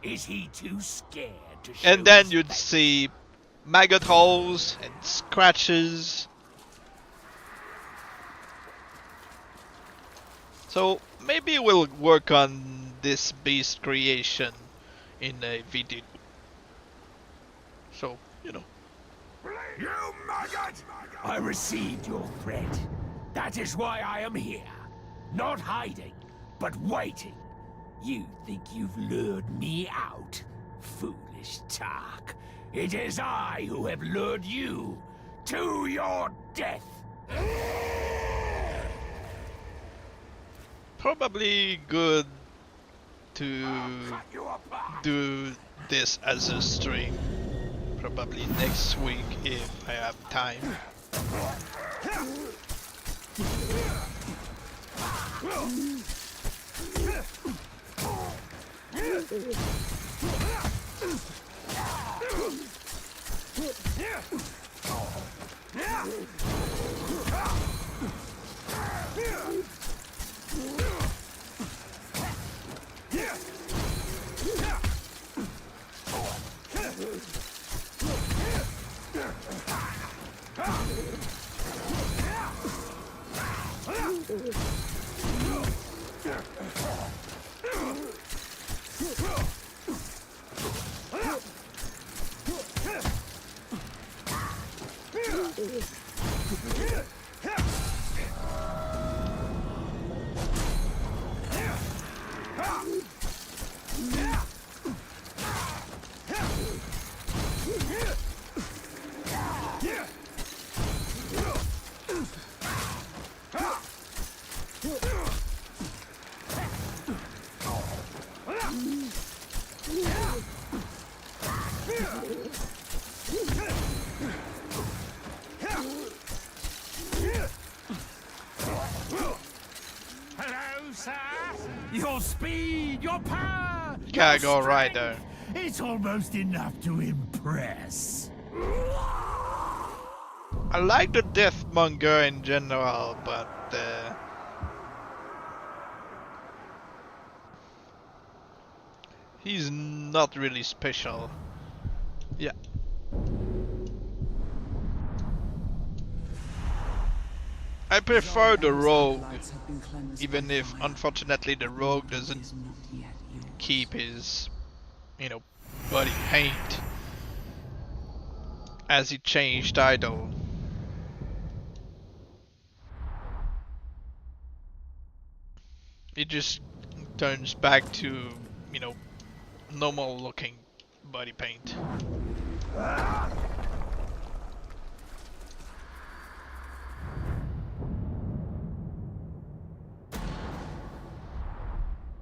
Is he too scared to show And then his you'd face? see maggot holes and scratches. So maybe we'll work on this beast creation in a video. So, you know. You maggot! I received your threat. That is why I am here. Not hiding, but waiting. You think you've lured me out? Foolish talk. It is I who have lured you to your death. Probably good to Cut you apart. do this as a stream. Probably next week if I have time. Hello, sir. Your speed, your power. Gotta your go right strength. there. It's almost enough to impress. I like the Deathmonger in general, but he's not really special. Yeah. I prefer Zog the and his rogue, acolytes have been cleansed even by if fire, unfortunately the rogue Mordor doesn't is not yet yours. keep his, body paint as he changed idol. It just turns back to, normal looking body paint.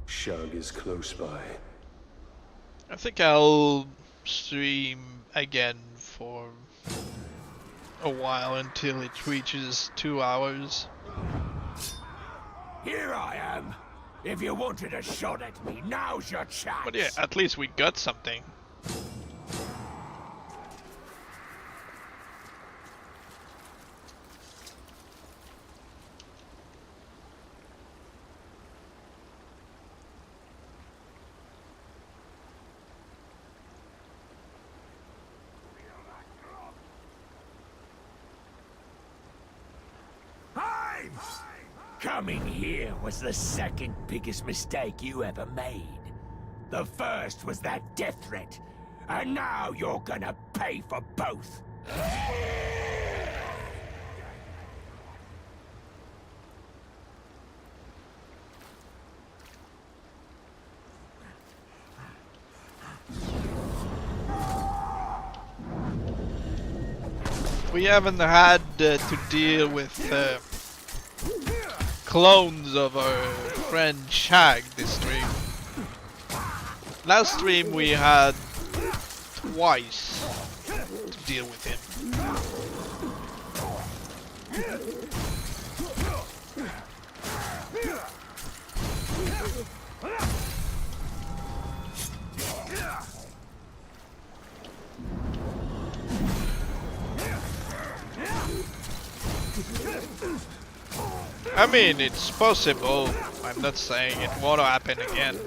Shug is close by. I think I'll stream again for a while until it reaches 2 hours. Here I am. If you wanted a shot at me, now's your chance. But yeah, at least we got something. Coming here was the second biggest mistake you ever made. The first was that death threat, and now you're gonna pay for both. We haven't had to deal with clones of our friend Shag this stream. Last stream we had twice to deal with him. I mean, it's possible. I'm not saying it won't happen again.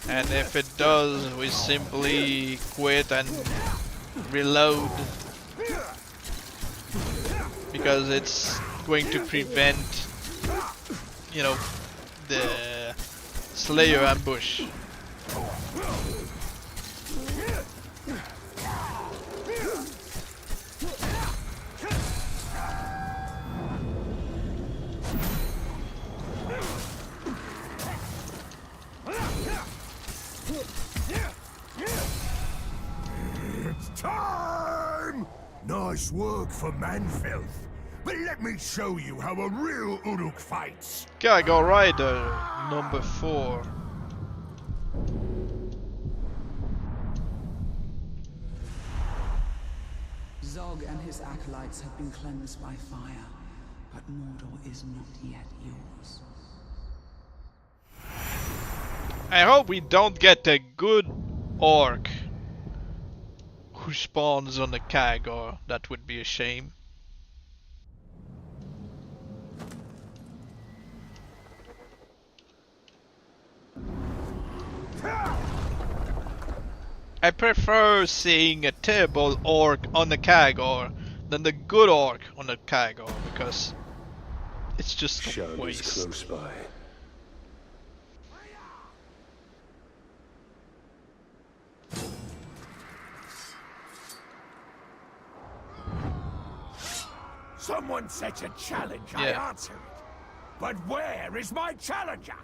And if it does, we simply quit and reload. Because it's going to prevent, you know, the Slayer ambush. Time! Nice work for Manfilth. But let me show you how a real Uruk fights. Cargo Rider number 4. Zog and his acolytes have been cleansed by fire, but Mordor is not yet yours. I hope we don't get a good orc who spawns on the Kagor. That would be a shame. I prefer seeing a terrible orc on the Kagor than the good orc on the Kagor, because it's just a Shug is waste. close by. Someone sets a challenge, Yeah. I answer it. But where is my challenger?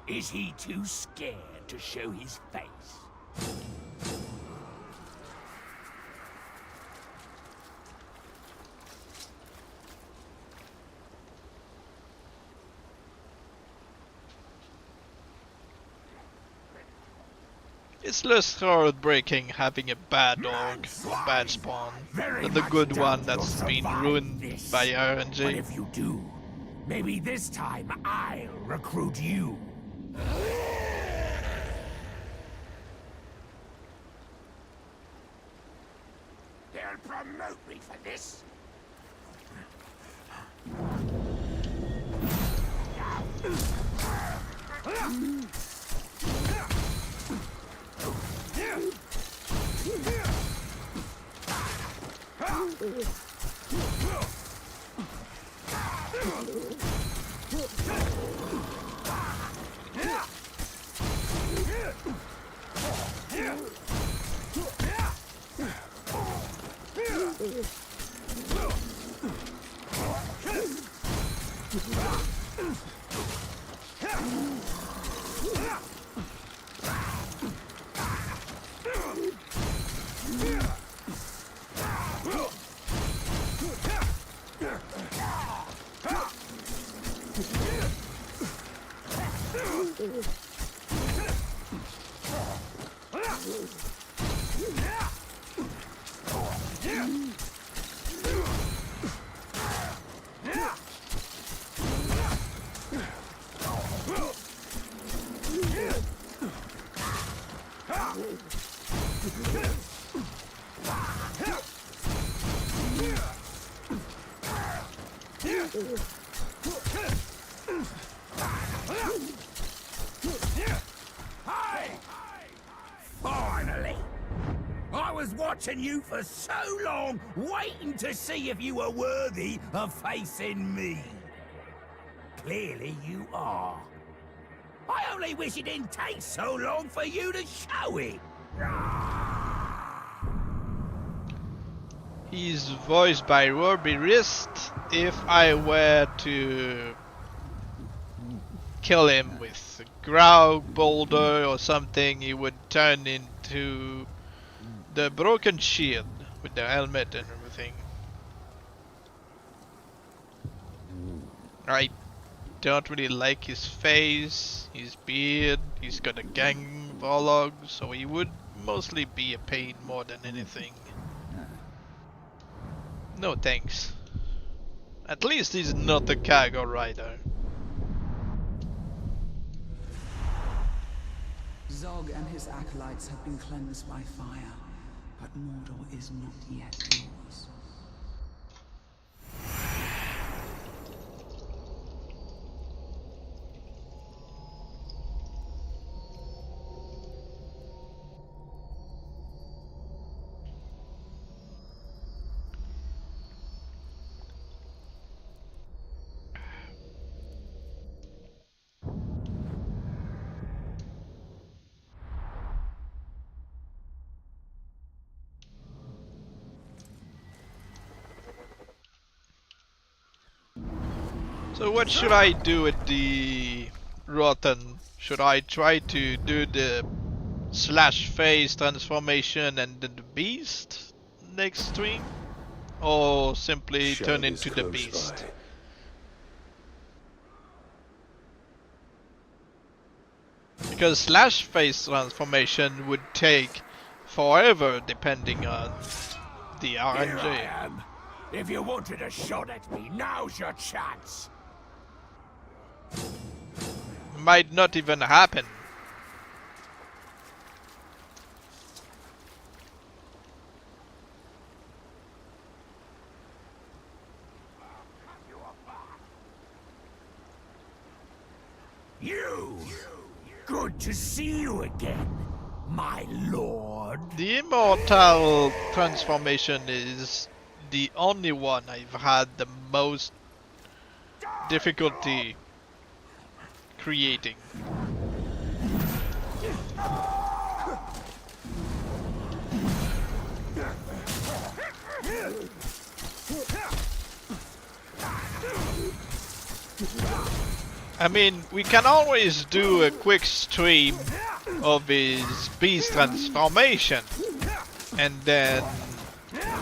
Is he too scared to show his face? It's less heartbreaking having a bad orc or bad spawn than the good one that's been ruined by But RNG. if you do, maybe this time I'll recruit you. They'll promote me for this. Hey! Finally! I was watching you for so long, waiting to see if you were worthy of facing me. Clearly you are. I only wish it didn't take so long for you to show it. He's voiced by Robbie Wrist. If I were to kill him with a ground boulder or something, he would turn into the broken shield with the helmet and everything. I don't really like his face, his beard, he's got a gang vlog, so he would mostly be a pain more than anything. No thanks. At least he's not a cargo rider. Zog and his acolytes have been cleansed by fire, but Mordor is not yet yours. So what should I do with the Rotten? Should I try to do the slash face transformation and then the beast next stream? Or simply Shug turn is into the close beast? by. Because slash face transformation would take forever depending on the Here I RNG. am. If you wanted a shot at me, now's your chance. Might not even happen. You! Good to see you again, my lord. The immortal transformation is the only one I've had the most difficulty creating. I mean, we can always do a quick stream of his beast transformation, and then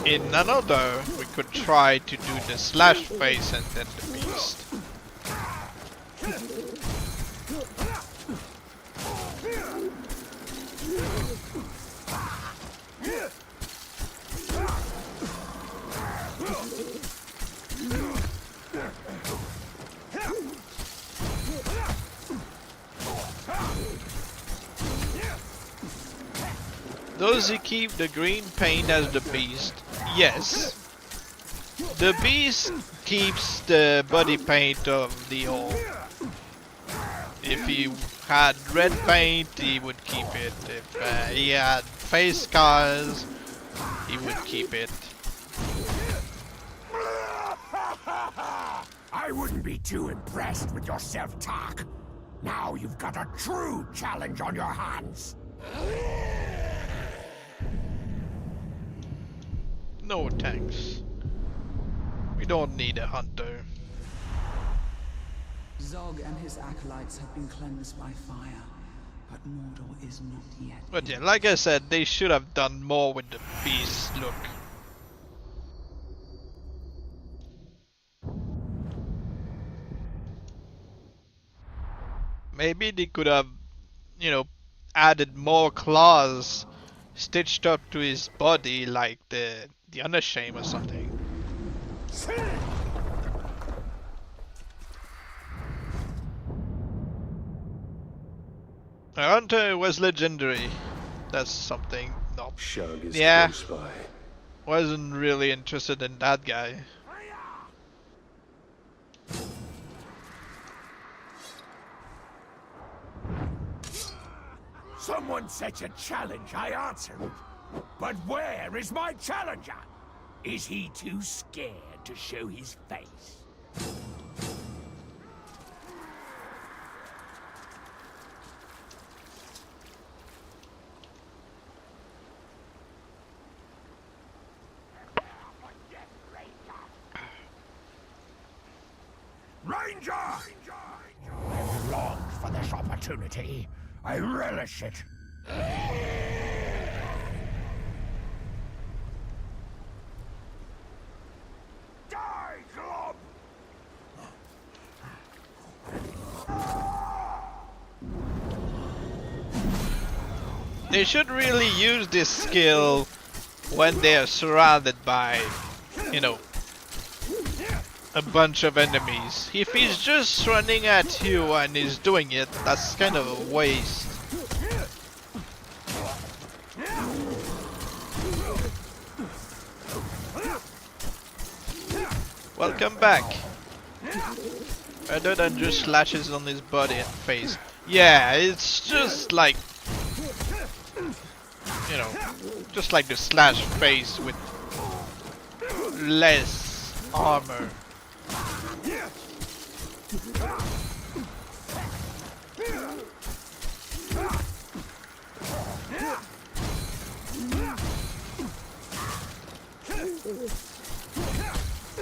in another we could try to do the slash face and then the beast. Does he keep the green paint as the beast? Yes. The beast keeps the body paint of the orc. If he had red paint, he would keep it. If he had face scars, he would keep it. I wouldn't be too impressed with your self-talk. Now you've got a true challenge on your hands. No thanks. We don't need a hunter. Zog and his acolytes have been cleansed by fire, but Mordor is not yet. But yeah, like I said, they should have done more with the beast look. Maybe they could have, you know, added more claws stitched up to his body like the Unashamed or something. A hunter was legendary. That's something. No. Shug is Yeah. close by. Wasn't really interested in that guy. Someone sets a challenge, I answer it. But where is my challenger? Is he too scared to show his face? Ranger! I've longed for this opportunity. I relish it. Die, Glob! They should really use this skill when they are surrounded by, you know, a bunch of enemies. If he's just running at you and he's doing it, that's kind of a waste. Welcome back. Rather than just slashes on his body and face. Yeah, it's just like, you know, just like the slash face with less armor.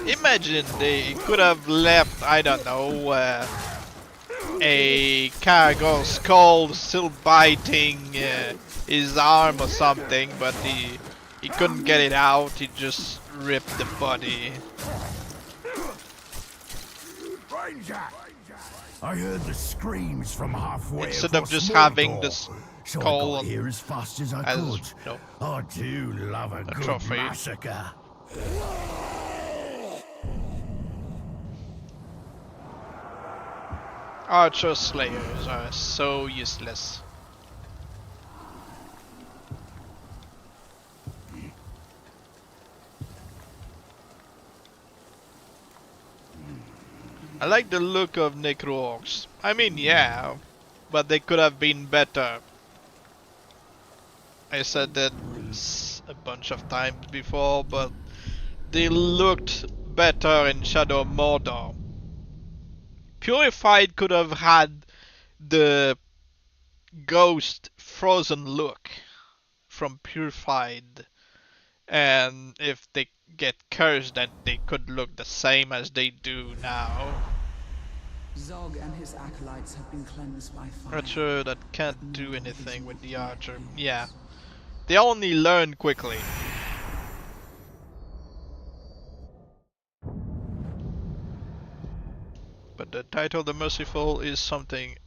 Imagine they could have left, I don't know, a Caragor's skull still biting his arm or something, but he couldn't get it out, he just ripped the body. Ranger! I heard the screams from halfway Instead of across just Mordor, having the so skull I got here as fast as I could. no, I do love a good trophy. massacre. Archer Slayers are so useless. I like the look of Necro-Orcs. I mean, yeah, but they could have been better. I said that a bunch of times before, but they looked better in Shadow of Mordor. Purified could have had the ghost frozen look from Purified, and if they get cursed, then they could look the same as they do now. Zog and his acolytes have been cleansed by fire. Archer that can't do anything with the archer. Yeah, they only learn quickly. But the title The Merciful is something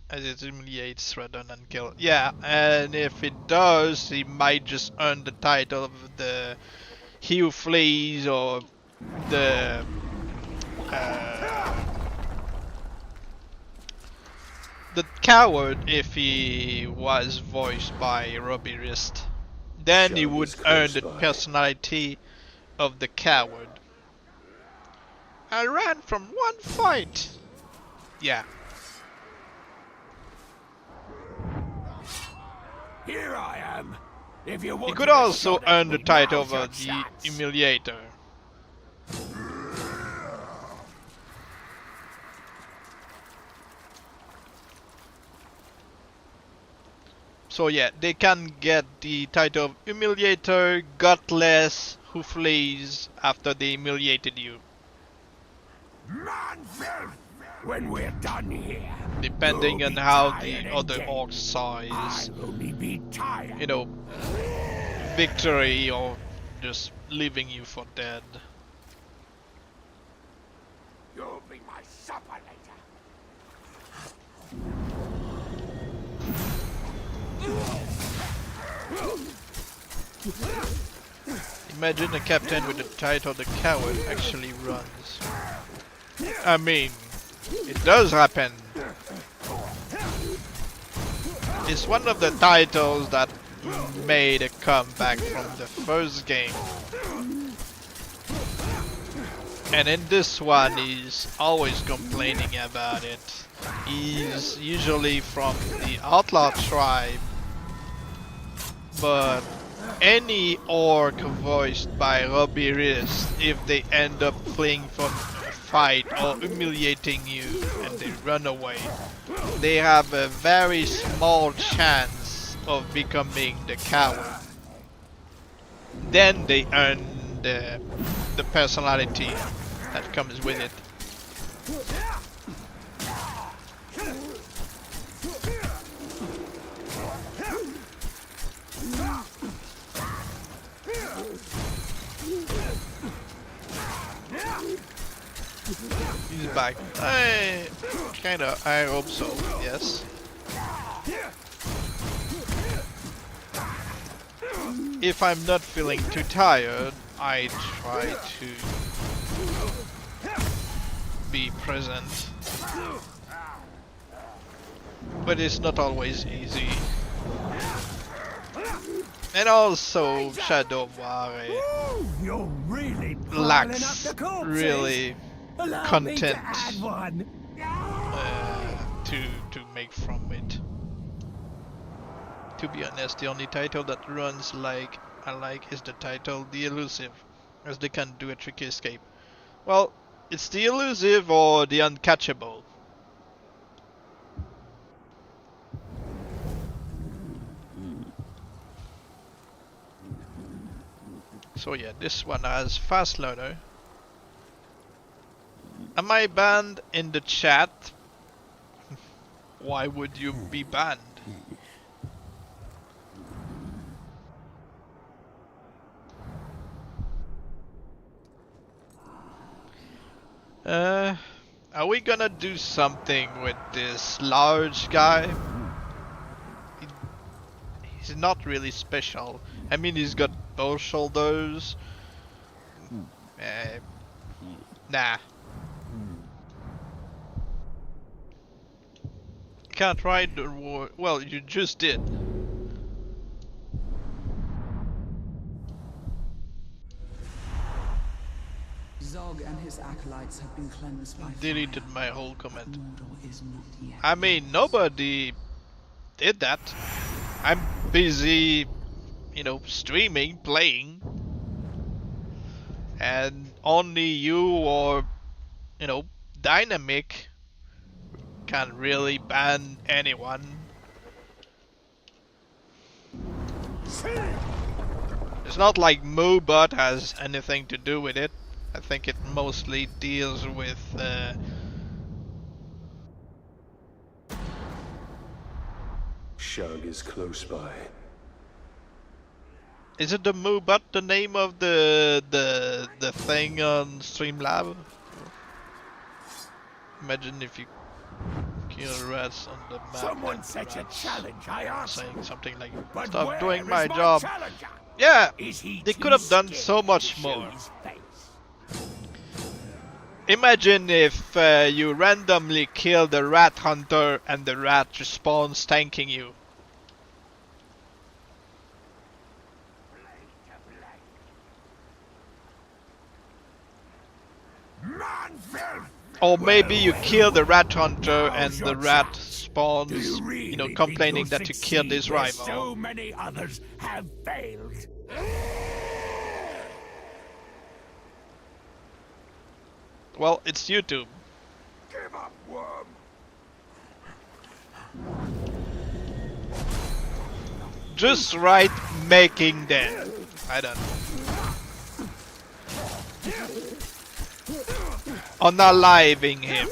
as it humiliates, threatens and kills. Yeah, and if it does, he might just earn the title of the He Who Flees or the Coward if he was voiced by Robbie Rist. Then he would earn the personality of the Coward. I ran from one fight! Yeah. Here I am. If you want He could to also shot at earn the me, title now's of your the chance. Humiliator. So yeah, they can get the title of Humiliator, Gutless, Who Flees after they humiliated you. Man filth! When we're done here, Depending you'll on be how tired the and other dead. orcs saw his, I'll only be tired. you know, victory or just leaving you for dead. You'll be my supper later. Imagine a captain with the title The Coward actually runs. I mean, it does happen. It's one of the titles that made a comeback from the first game. And in this one, he's always complaining about it. He's usually from the outlaw tribe but any orc voiced by Robbie Rist, if they end up fleeing from a fight or humiliating you and they run away, they have a very small chance of becoming the coward. Then they earn the personality that comes with it. He's back. I hope so, yes. If I'm not feeling too tired, I try to be present. But it's not always easy. And also Shadow War You're really lacks really content to make from it. To be honest, the only title that runs like I like is the title The Elusive, as they can do a tricky escape. Well, it's the elusive or the uncatchable. So yeah, this one has fast loader. Am I banned in the chat? Why would you be banned? Are we gonna do something with this large guy? He's not really special. I mean, he's got both shoulders. Nah. Can't ride the war. Well, you just did. Zog and his acolytes have been cleansed by Deleted fire, my whole comment. but Mordor is not yet I mean, nobody did that. I'm busy, you know, streaming, playing. And only you or, you know, Dynamic can really ban anyone. It's not like Moobot has anything to do with it. I think it mostly deals with Shug is close by. Is it the Moobot, the name of the thing on Streamlab? Imagine if you kill rats on the map. Someone set a challenge, I asked. Saying something like, But "Stop where doing is my job." challenger? Yeah, Is he they too could have done scared so much to show more. his face? Imagine if you randomly kill the rat hunter and the rat respawns tanking you. Or maybe you kill the rat hunter and the rat spawns, Do you really you know, think complaining you'll that you killed his succeed where rival. so many others have failed. Well, it's YouTube. Give up, worm. Just write making them. I don't know. Unaliving him.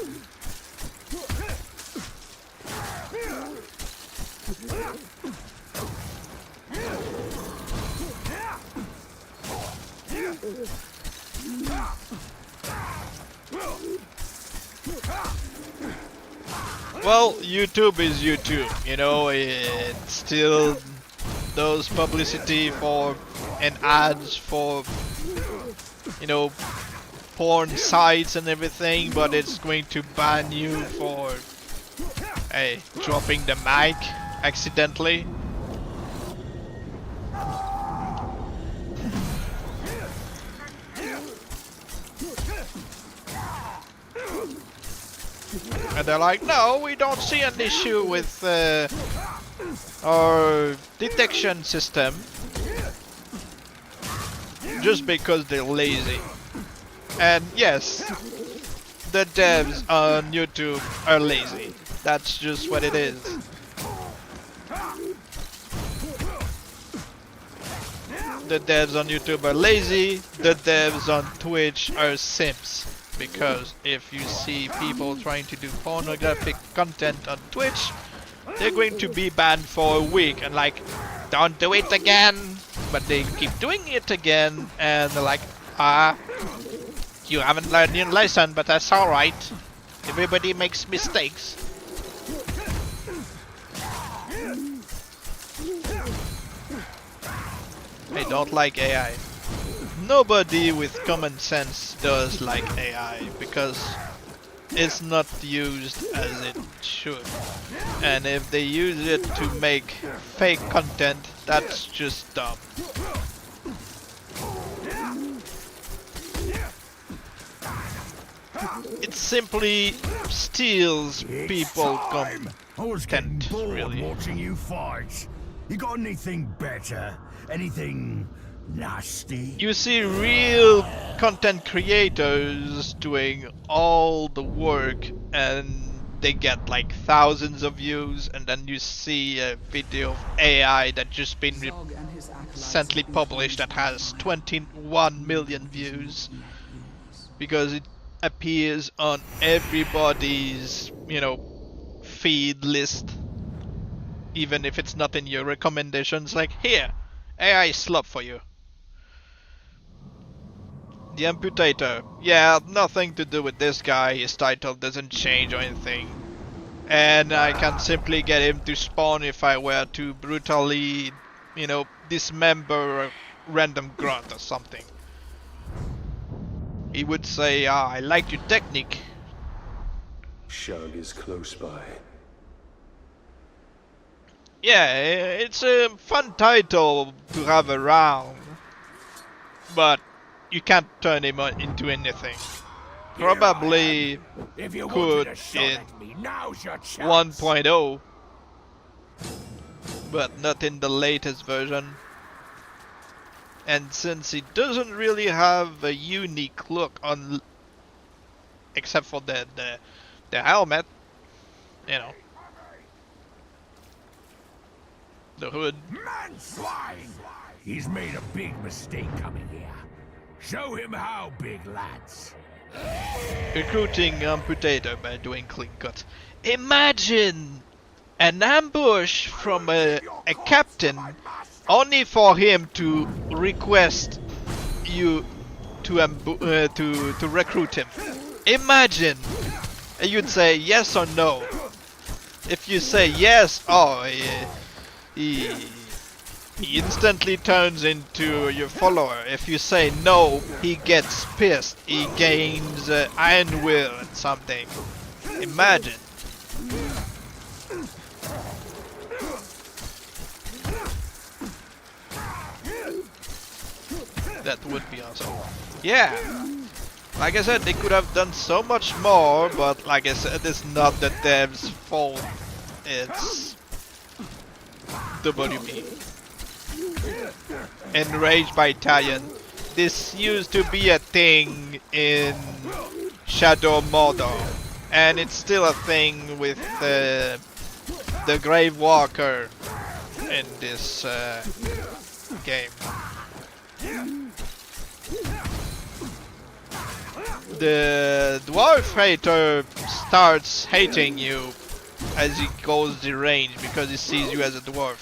Well, YouTube is YouTube, you know, it's still those publicity for and ads for, you know, porn sites and everything, but it's going to ban you for, hey, dropping the mic accidentally. And they're like, no, we don't see an issue with or detection system just because they're lazy. And yes, the devs on YouTube are lazy. That's just what it is. The devs on YouTube are lazy, the devs on Twitch are simps. Because if you see people trying to do pornographic content on Twitch, they're going to be banned for a week and like, don't do it again. But they keep doing it again and they're like, you haven't learned your lesson, but that's alright. Everybody makes mistakes. I don't like AI. Nobody with common sense does like AI because it's not used as it should. And if they use it to make fake content, that's just dumb. It simply steals people I was getting content, bored really. watching you fight. You got anything better? Anything nasty? You see real content creators doing all the work and they get like thousands of views, and then you see a video of AI that just been Zog and his acolytes recently have been published that has 21 million views because it appears on everybody's, you know, feed list, even if it's not in your recommendations. Like, here, AI slop for you. The Amputator. Yeah, nothing to do with this guy, his title doesn't change or anything. And I can simply get him to spawn if I were to brutally, you know, dismember a random grunt or something. He would say, I like your technique. Shug is close by. Yeah, it's a fun title to have around, but you can't turn him into anything. Probably If you could wanted a shot in at me, now's your chance. 1.0, but not in the latest version. And since he doesn't really have a unique look on, except for the helmet, you know, the hood. Man swine! He's made a big mistake coming here. Show him how, big lads. Recruiting Amputator by doing clean cuts. Imagine an ambush from a captain only for him to request you to recruit him. Imagine! And you'd say yes or no. If you say yes, he instantly turns into your follower. If you say no, he gets pissed. He gains iron will and something. Imagine. That would be awesome. Yeah. Like I said, they could have done so much more, but like I said, it's not the devs' fault. It's WP. Enraged by Italian. This used to be a thing in Shadow Mordor, and it's still a thing with the Grave Walker in this game. The Dwarf Hater starts hating you as he goes the range because he sees you as a dwarf.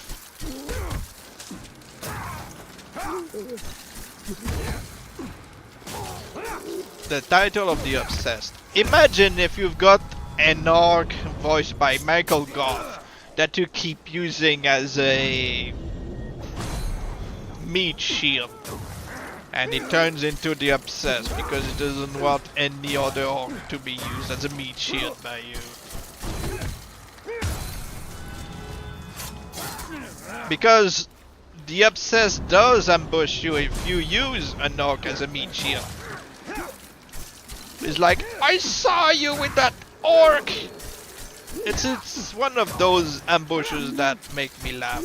The title of the Obsessed. Imagine if you've got an orc voiced by Michael Goff that you keep using as a meat shield, and he turns into the Obsessed because he doesn't want any other orc to be used as a meat shield by you. Because the Obsessed does ambush you if you use an orc as a meat shield. It's like, I saw you with that orc! It's one of those ambushes that make me laugh.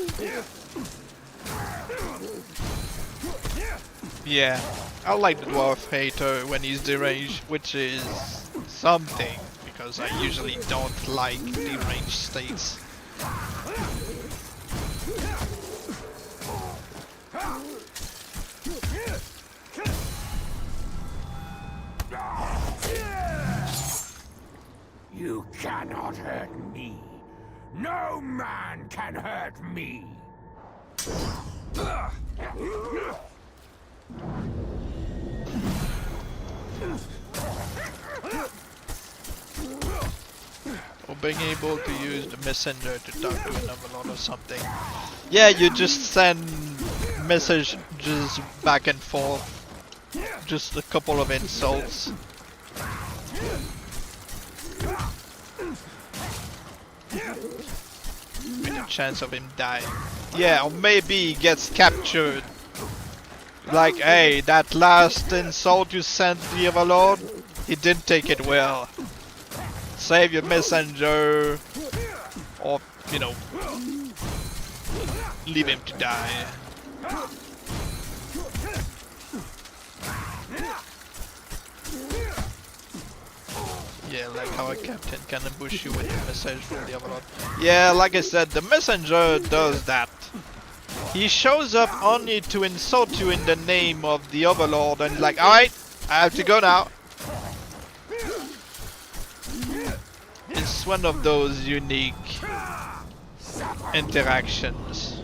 Yeah, I like the dwarf hater when he's deranged, which is something because I usually don't like deranged states. You cannot hurt me. No man can hurt me. Or being able to use the messenger to talk to an overlord or something. Yeah, you just send messages back and forth. Just a couple of insults. With a chance of him dying. Yeah, or maybe he gets captured. Like, hey, that last insult you sent the overlord, he didn't take it well. Save your messenger, or, you know, leave him to die. Yeah, like how a captain can ambush you with a message from the overlord. Yeah, like I said, the messenger does that. He shows up only to insult you in the name of the overlord and like, alright, I have to go now. It's one of those unique interactions.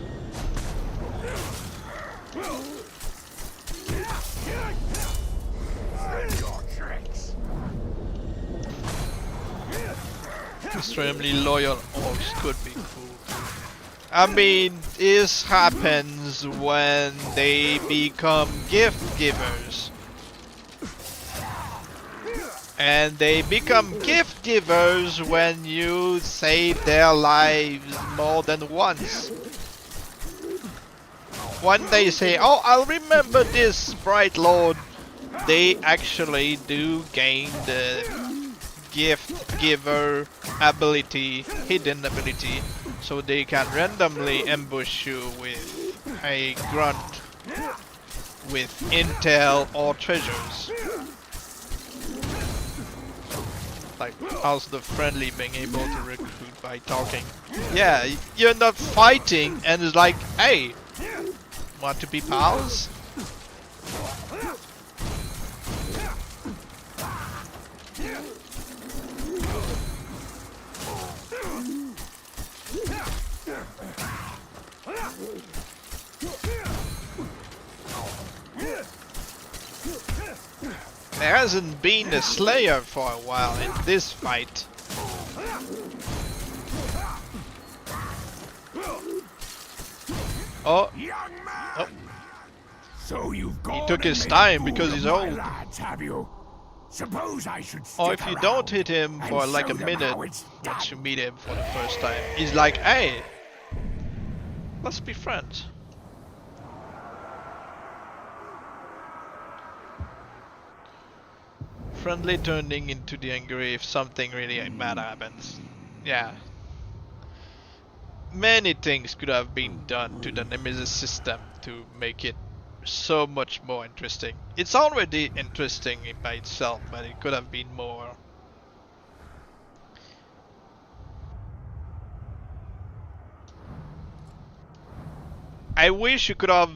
Extremely loyal orcs could be cool. I mean, this happens when they become gift givers. And they become gift givers when you save their lives more than once. When they say, oh, I'll remember this, Bright Lord, they actually do gain the gift giver ability, hidden ability, so they can randomly ambush you with a grunt with intel or treasures. Like, how's the friendly being able to recruit by talking? Yeah, you're not fighting and it's like, hey, want to be pals? There hasn't been a Slayer for a while in this fight. Oh, oh. So you've gone He took his and made a time fool because of he's my old. lads, have you? Suppose I should Or stick if you around don't hit him for and like a show them minute how it's once you done. meet him for the first time, he's like, hey, let's be friends. Friendly turning into the angry if something really bad happens. Yeah. Many things could have been done to the Nemesis system to make it so much more interesting. It's already interesting by itself, but it could have been more. I wish you could have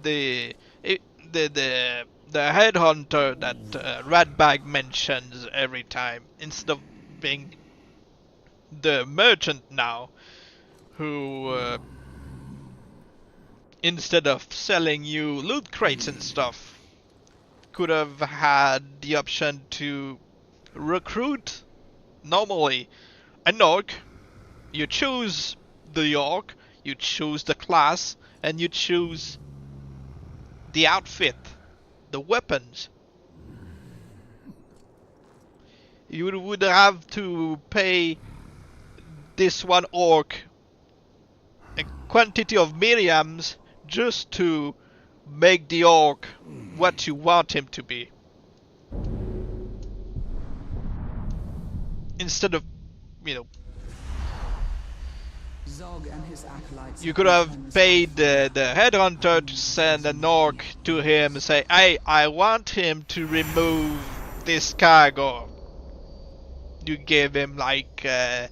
the the headhunter that Ratbag mentions every time instead of being the merchant now, who instead of selling you loot crates and stuff, could have had the option to recruit normally an orc. You choose the orc, you choose the class, and you choose the outfit, the weapons. You would have to pay this one orc a quantity of miriams just to make the orc what you want him to be. instead of, you know, Zog and his acolytes you could have paid the headhunter to send an orc to him and say, hey, I want him to remove this cargo. You give him like 10k,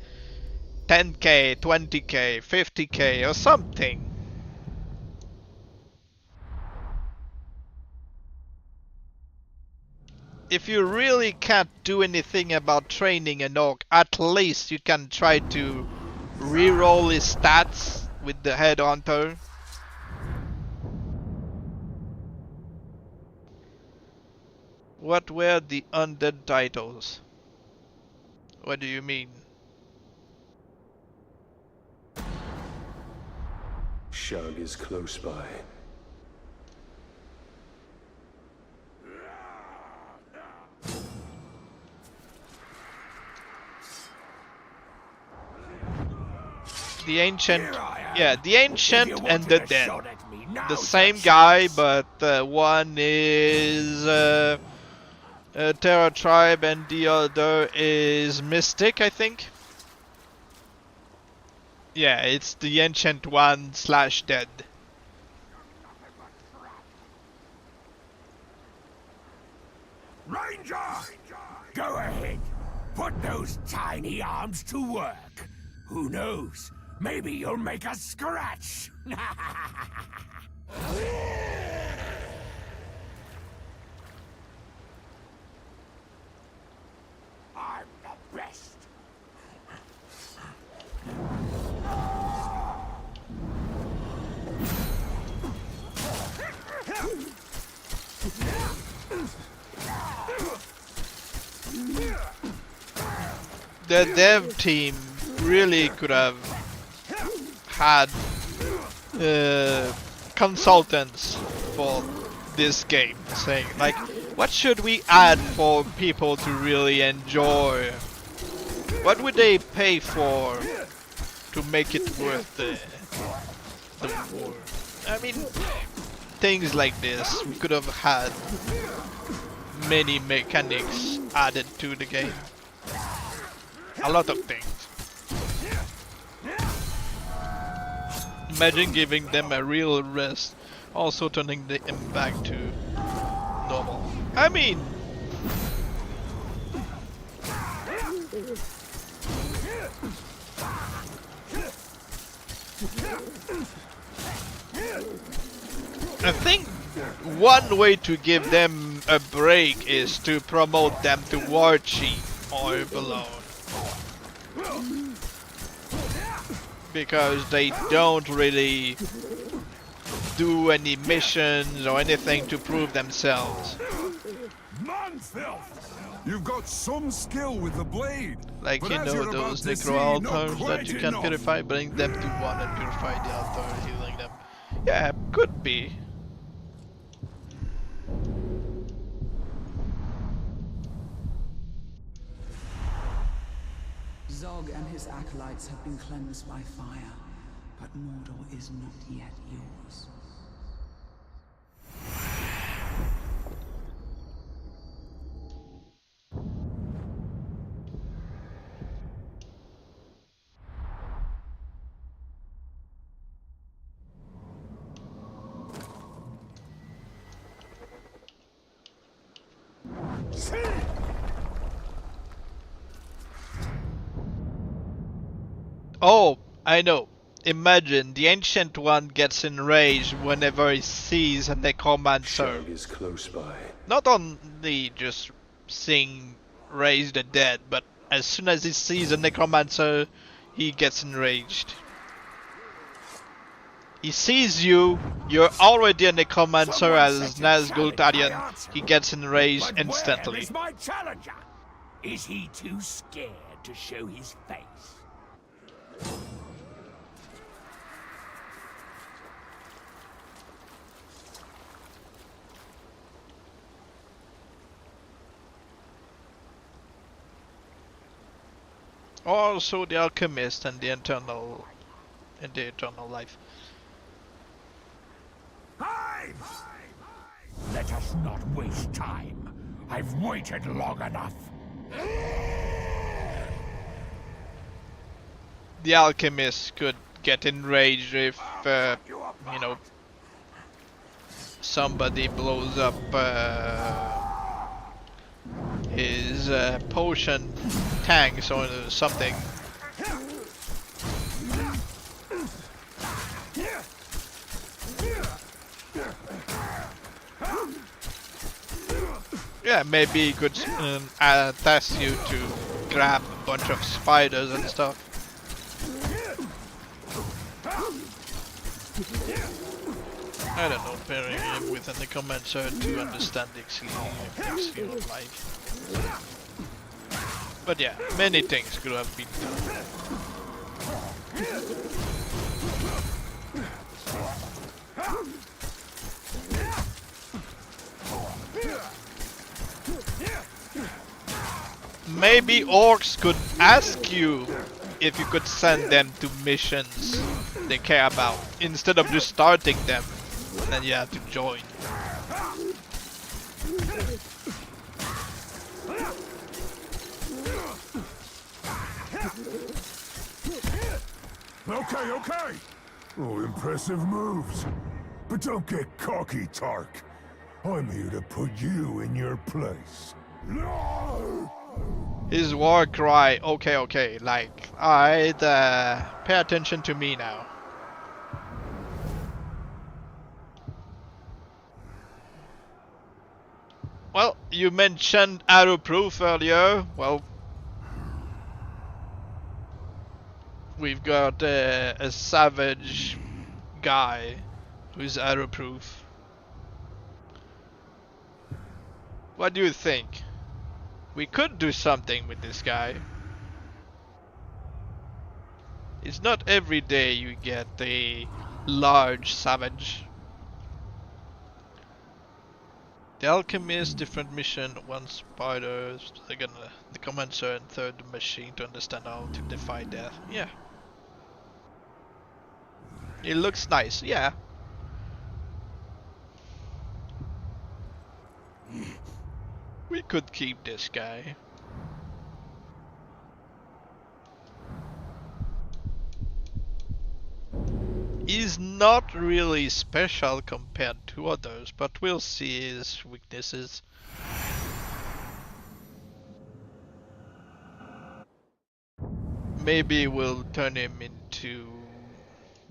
20k, 50k or something. If you really can't do anything about training an orc, at least you can try to reroll his stats with the headhunter. What were the undead titles? What do you mean? Shug is close by. The ancient, yeah, the ancient and the dead. The same guy, but one is Terra Tribe and the other is Mystic, I think. Yeah, it's the ancient one / dead. Ranger! Go ahead. Put those tiny arms to work. Who knows? Maybe you'll make a scratch. I'm the best. The dev team really could have had consultants for this game saying like, what should we add for people to really enjoy? What would they pay for to make it worth the war? I mean, things like this. We could have had many mechanics added to the game. A lot of things. Imagine giving them a real rest, also turning them back to normal. I mean, I think one way to give them a break is to promote them to War Chief or below. Because they don't really do any missions or anything to prove themselves. Man-filth! You've got some skill with the blade. Like, but you as know, you're those about to see, necro not altars that quite you can enough. purify, bring them to one and purify the altar, healing them. Yeah, could be. Zog and his acolytes have been cleansed by fire, but Mordor is not yet yours. Oh, I know. Imagine the Ancient One gets enraged whenever he sees a necromancer. Shug is close by. Not only just seeing raise the dead, but as soon as he sees a necromancer, he gets enraged. He sees you, you're already a necromancer as Nazgul Talion, he gets enraged But instantly. where is my challenger? Is he too scared to show his face? Also the alchemist and the eternal life. Time! Let us not waste time. I've waited long enough. the alchemist could get enraged if, you know, somebody blows up his potion tanks or something. Yeah, maybe he could task you to grab a bunch of spiders and stuff. I don't know, pairing him with an commencer to understand exactly things you don't like. But yeah, many things could have been done. Maybe orcs could ask you if you could send them to missions they care about, instead of just starting them, and then you have to join. Okay, okay. Oh, impressive moves. But don't get cocky, Tark. I'm here to put you in your place. No! His war cry, okay, like, alright, pay attention to me now. Well, you mentioned arrow-proof earlier. Well, we've got a savage guy who's arrow-proof. What do you think? We could do something with this guy. It's not every day you get a large savage. The alchemist, different mission, one spider, second the commencer, and third the machine to understand how to defy death. Yeah. It looks nice, yeah. We could keep this guy. He's not really special compared to others, but we'll see his weaknesses. Maybe we'll turn him into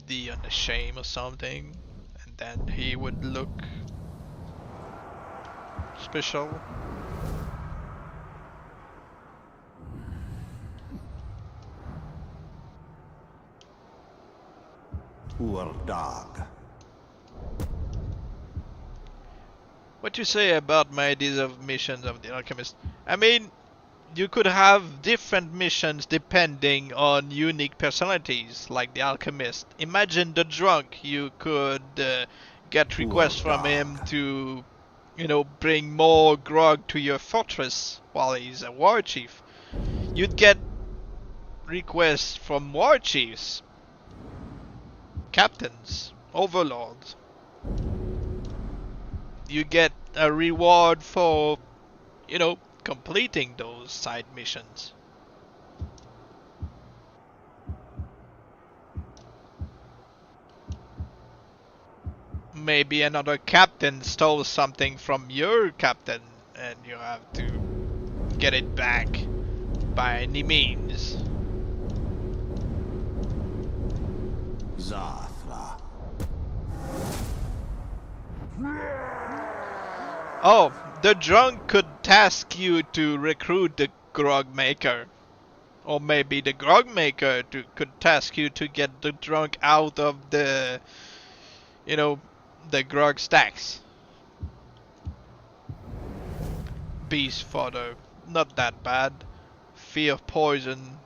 the Unashamed or something, and then he would look special. Poor dog. What you say about my ideas of missions of the alchemist? I mean, you could have different missions depending on unique personalities, like the alchemist. Imagine the drunk. You could get requests from him to, you know, bring more grog to your fortress while he's a war chief. You'd get requests from war chiefs, captains, overlords. You get a reward for, you know, completing those side missions. Maybe another captain stole something from your captain and you have to get it back by any means. Zathra. Oh, the drunk could task you to recruit the grog maker. Or maybe the grog maker could task you to get the drunk out of the, you know, the grog stacks. Beast fodder, not that bad. Fear of poison.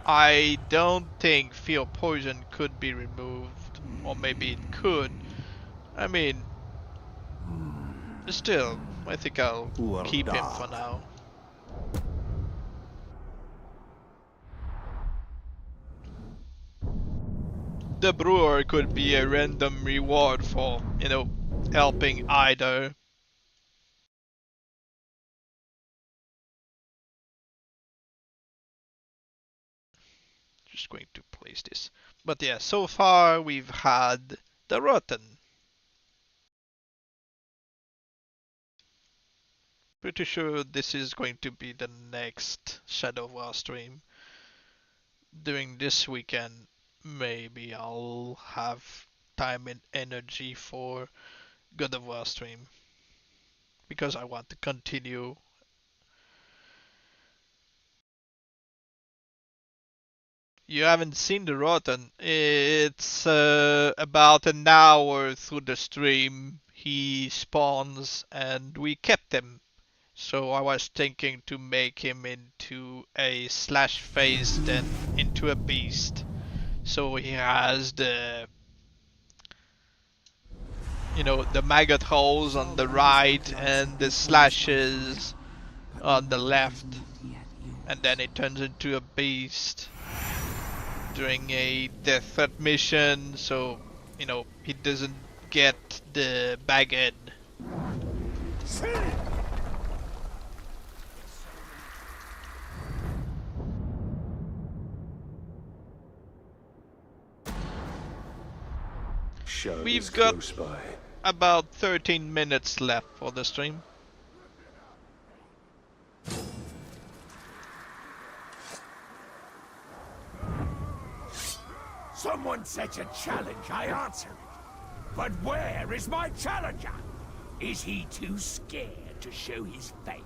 I don't think fear of poison could be removed, or maybe it could. I mean, still, I think I'll keep him for now. The brewer could be a random reward for, you know, helping either. just going to place this. But yeah, so far we've had the Rotten. Pretty sure this is going to be the next Shadow War stream. During this weekend, maybe I'll have time and energy for God of War stream. Because I want to continue. You haven't seen the Rotten. It's about an hour through the stream. He spawns and we kept him. So I was thinking to make him into a slash phase, then into a beast. So he has the, you know, the maggot holes on the right and the slashes on the left. And then it turns into a beast during a death threat mission, so, you know, he doesn't get the bagged. We've got about 13 minutes left for the stream. Someone sets a challenge, I answer it. But where is my challenger? Is he too scared to show his face?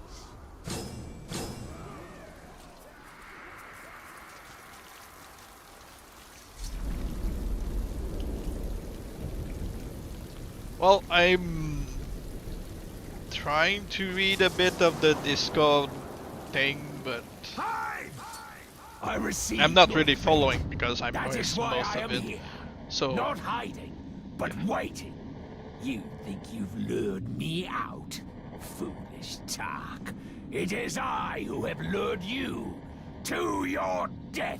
Well, I'm trying to read a bit of the Discord thing, but I'm not really following because I'm missing most of it. Here. So Not hiding, but waiting. You think you've lured me out? Foolish Tark. It is I who have lured you to your death.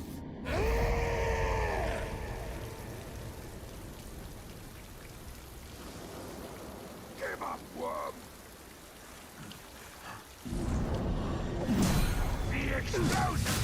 Give up, worm. The explosion!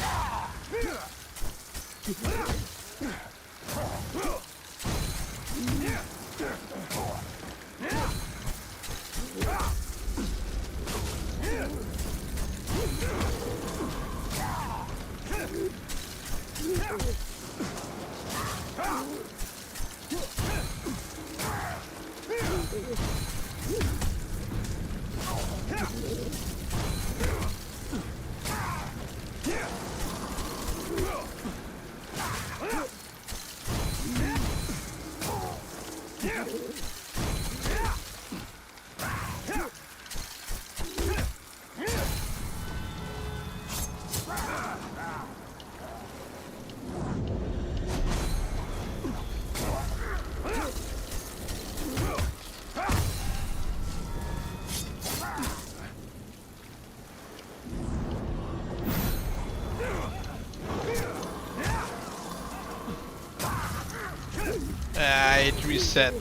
it reset.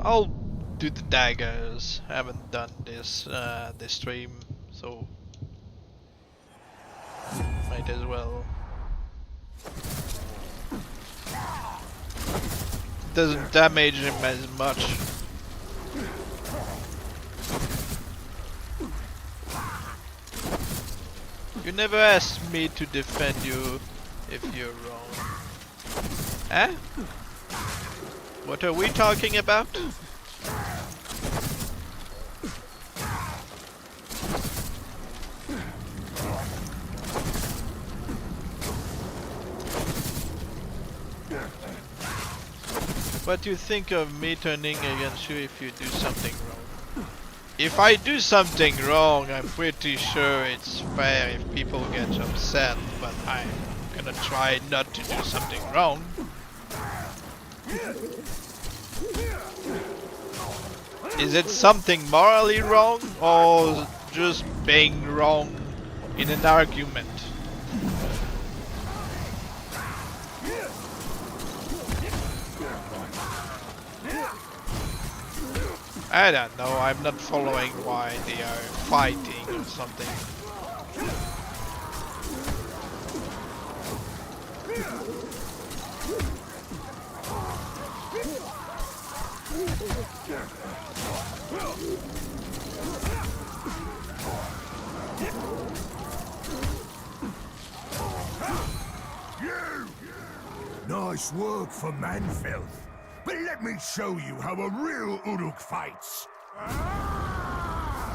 I'll do the daggers. I haven't done this this stream, so might as well. Doesn't damage him as much. You never asked me to defend you if you're wrong. Huh? What are we talking about? What do you think of me turning against you if you do something wrong? If I do something wrong, I'm pretty sure it's fair if people get upset, but I'm gonna try not to do something wrong. Is it something morally wrong, or just being wrong in an argument? I don't know, I'm not following why they are fighting or something. Nice work for man-filth. But let me show you how a real Uruk fights.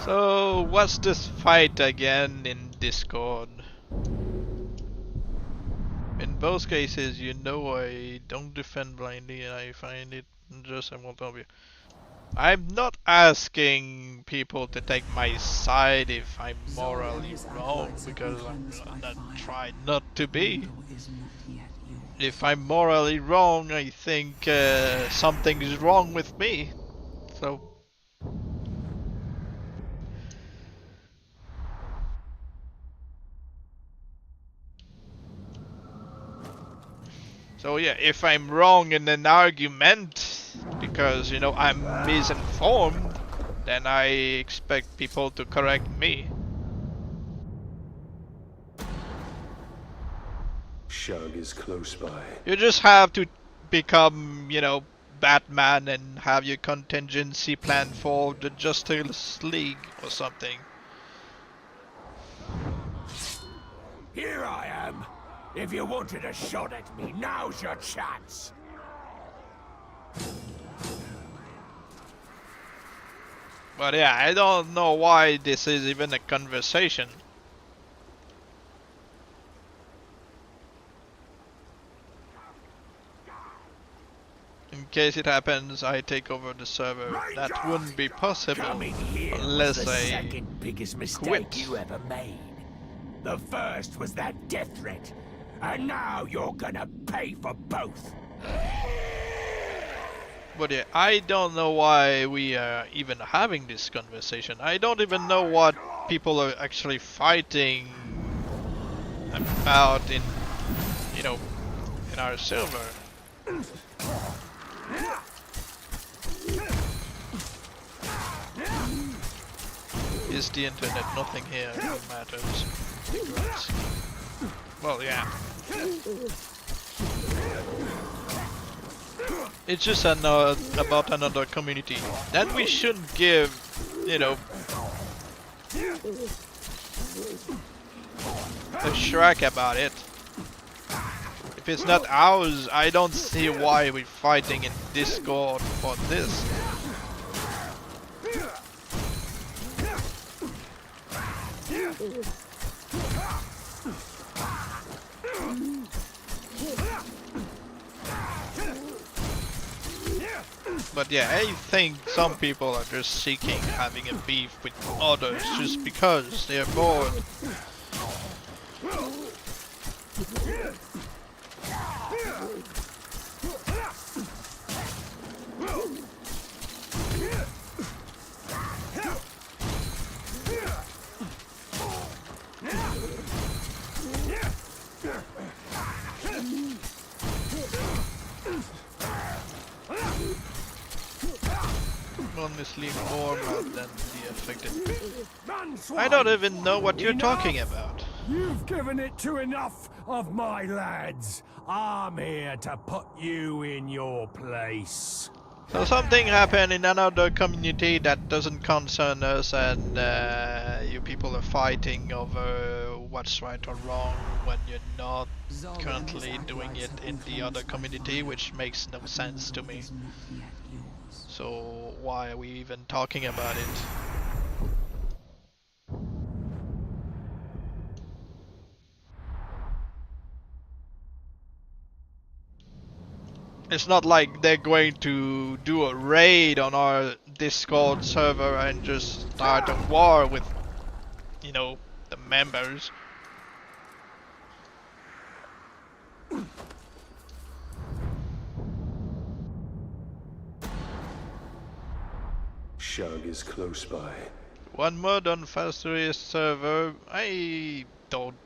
So, what's this fight again in Discord? In both cases, you know I don't defend blindly and I find it just I won't help you. I'm not asking people to take my side if I'm morally wrong, because I'm not trying not to be. If I'm morally wrong, I think something is wrong with me. So yeah, if I'm wrong in an argument because you know I'm misinformed, then I expect people to correct me. Shug is close by. You just have to become, you know, Batman and have your contingency plan for the Justice League or something. Here I am. If you wanted a shot at me, now's your chance. But yeah, I don't know why this is even a conversation. In case it happens, I take over the server. That wouldn't be possible Coming here unless was the I second biggest mistake quit. you ever made. The first was that death threat, and now you're gonna pay for both. But yeah, I don't know why we are even having this conversation. I don't even know what people are actually fighting about in, you know, in our server. Is the internet? Nothing here matters. Regrets. Well, yeah. It's just about another community. Then we shouldn't give, you know, a shrug about it. If it's not ours, I don't see why we're fighting in Discord for this. But yeah, I think some people are just seeking having a beef with others just because they're bored. Honestly, more mad than the affected. I don't even know what you're talking about. You've given it to enough of my lads. I'm here to put you in your place. So something happened in another community that doesn't concern us, and you people are fighting over what's right or wrong when you're not currently doing it in the other community, which makes no sense to me. So why are we even talking about it? It's not like they're going to do a raid on our Discord server and just start a war with, you know, the members. Shug is close by. One mod on Fasturious server, I don't,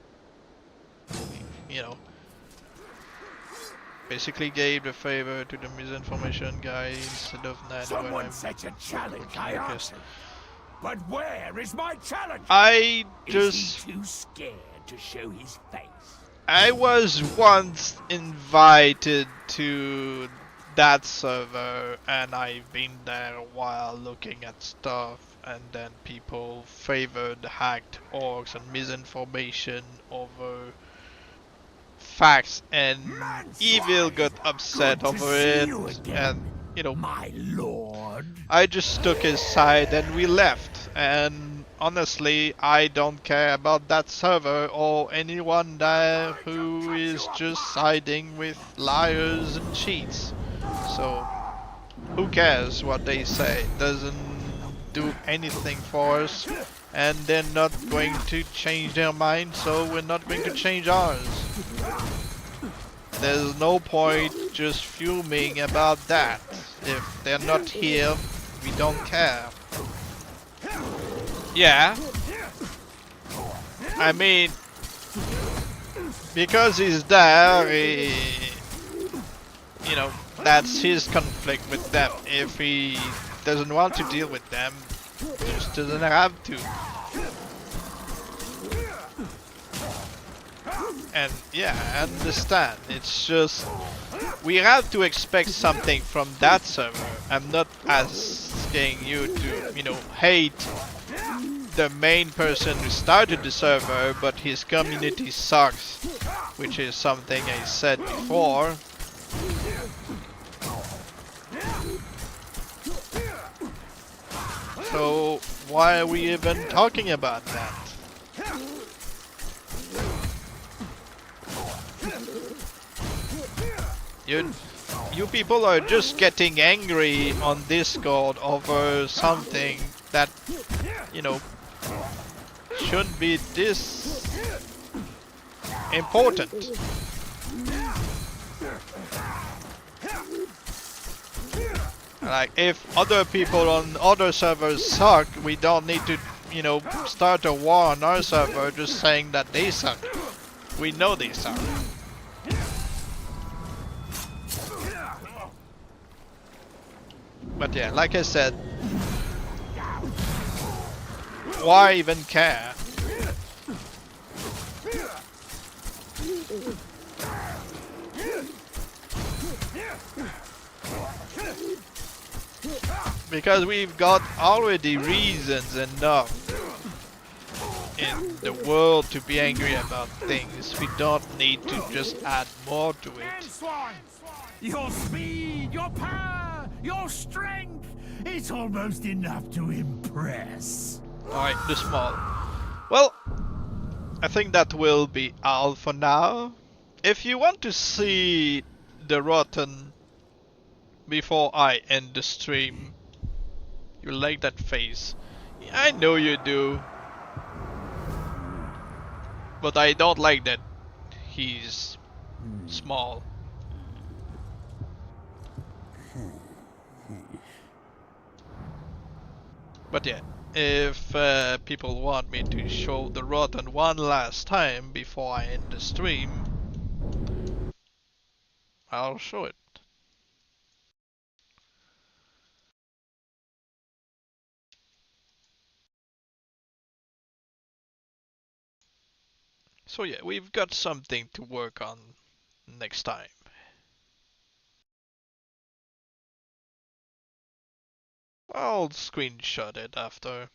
you know. basically gave the favor to the misinformation guy instead of Ned. Someone set a challenge, I answered. But where is my challenge? I Is just... he too scared to show his face? I was once invited to that server and I've been there a while looking at stuff, and then people favored hacked orcs and misinformation over facts, and Evil got upset over it, and you know, My lord. I just took his side and we left. And honestly, I don't care about that server or anyone there who is just siding with liars and cheats. So who cares what they say? Doesn't do anything for us, and they're not going to change their mind, so we're not going to change ours. There's no point just fuming about that. If they're not here, we don't care. Yeah. I mean, because he's there, you know, that's his conflict with them. If he doesn't want to deal with them, just doesn't have to. And yeah, I understand. It's just we have to expect something from that server. I'm not asking you to, you know, hate the main person who started the server, but his community sucks, which is something I said before. So why are we even talking about that? You people are just getting angry on Discord over something that, you know, shouldn't be this important. Like, if other people on other servers suck, we don't need to, you know, start a war on our server just saying that they suck. We know they suck. But yeah, like I said, why even care? Because we've got already reasons enough in the world to be angry about things. We don't need to just add more to it. Your speed, your power, your strength, it's almost enough to impress. Alright, the small. Well, I think that will be all for now. If you want to see the Rotten before I end the stream, you like that face. I know you do. But I don't like that he's small. But yeah, if people want me to show the Rotten one last time before I end the stream, I'll show it. So yeah, we've got something to work on next time. I'll screenshot it after.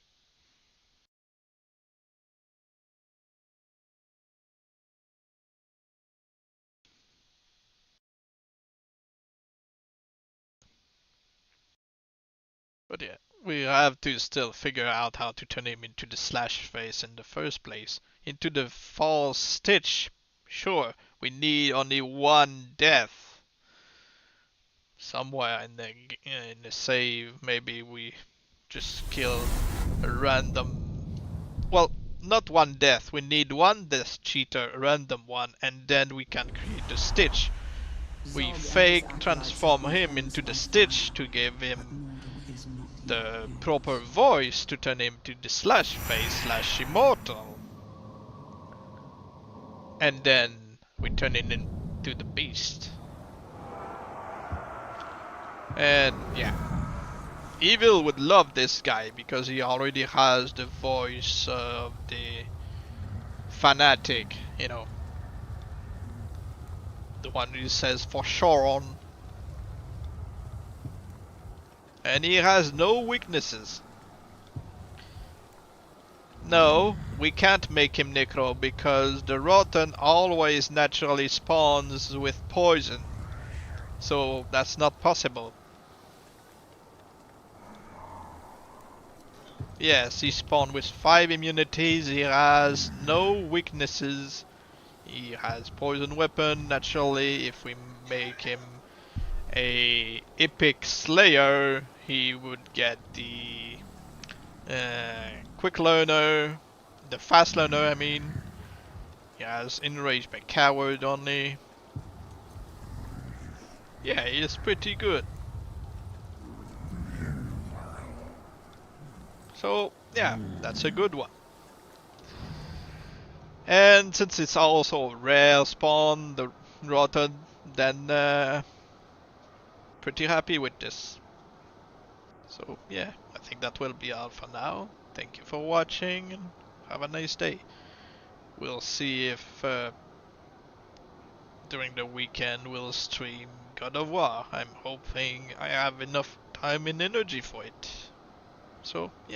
But yeah, we have to still figure out how to turn him into the slash face in the first place. Into the false stitch. Sure, we need only one death. Somewhere in the save, maybe we just kill a random... Well, not one death. We need one death cheater, a random one, and then we can create the stitch. We fake transform him into the stitch to give him the proper voice to turn him to the slash face slash immortal. And then we turn him into the beast. And yeah, Evil would love this guy because he already has the voice of the fanatic, you know, the one who says for sure on. And he has no weaknesses. No, we can't make him Necro because the Rotten always naturally spawns with poison. So that's not possible. Yes, he spawned with 5 immunities, he has no weaknesses. He has poison weapon naturally. If we make him a epic slayer, he would get the quick learner, the fast learner I mean. He has enraged by coward only. Yeah, he is pretty good. So yeah, that's a good one. And since it's also a rare spawn, the rotten, then pretty happy with this. So yeah, I think that will be all for now. Thank you for watching and have a nice day. We'll see if during the weekend we'll stream God of War. I'm hoping I have enough time and energy for it. So yeah.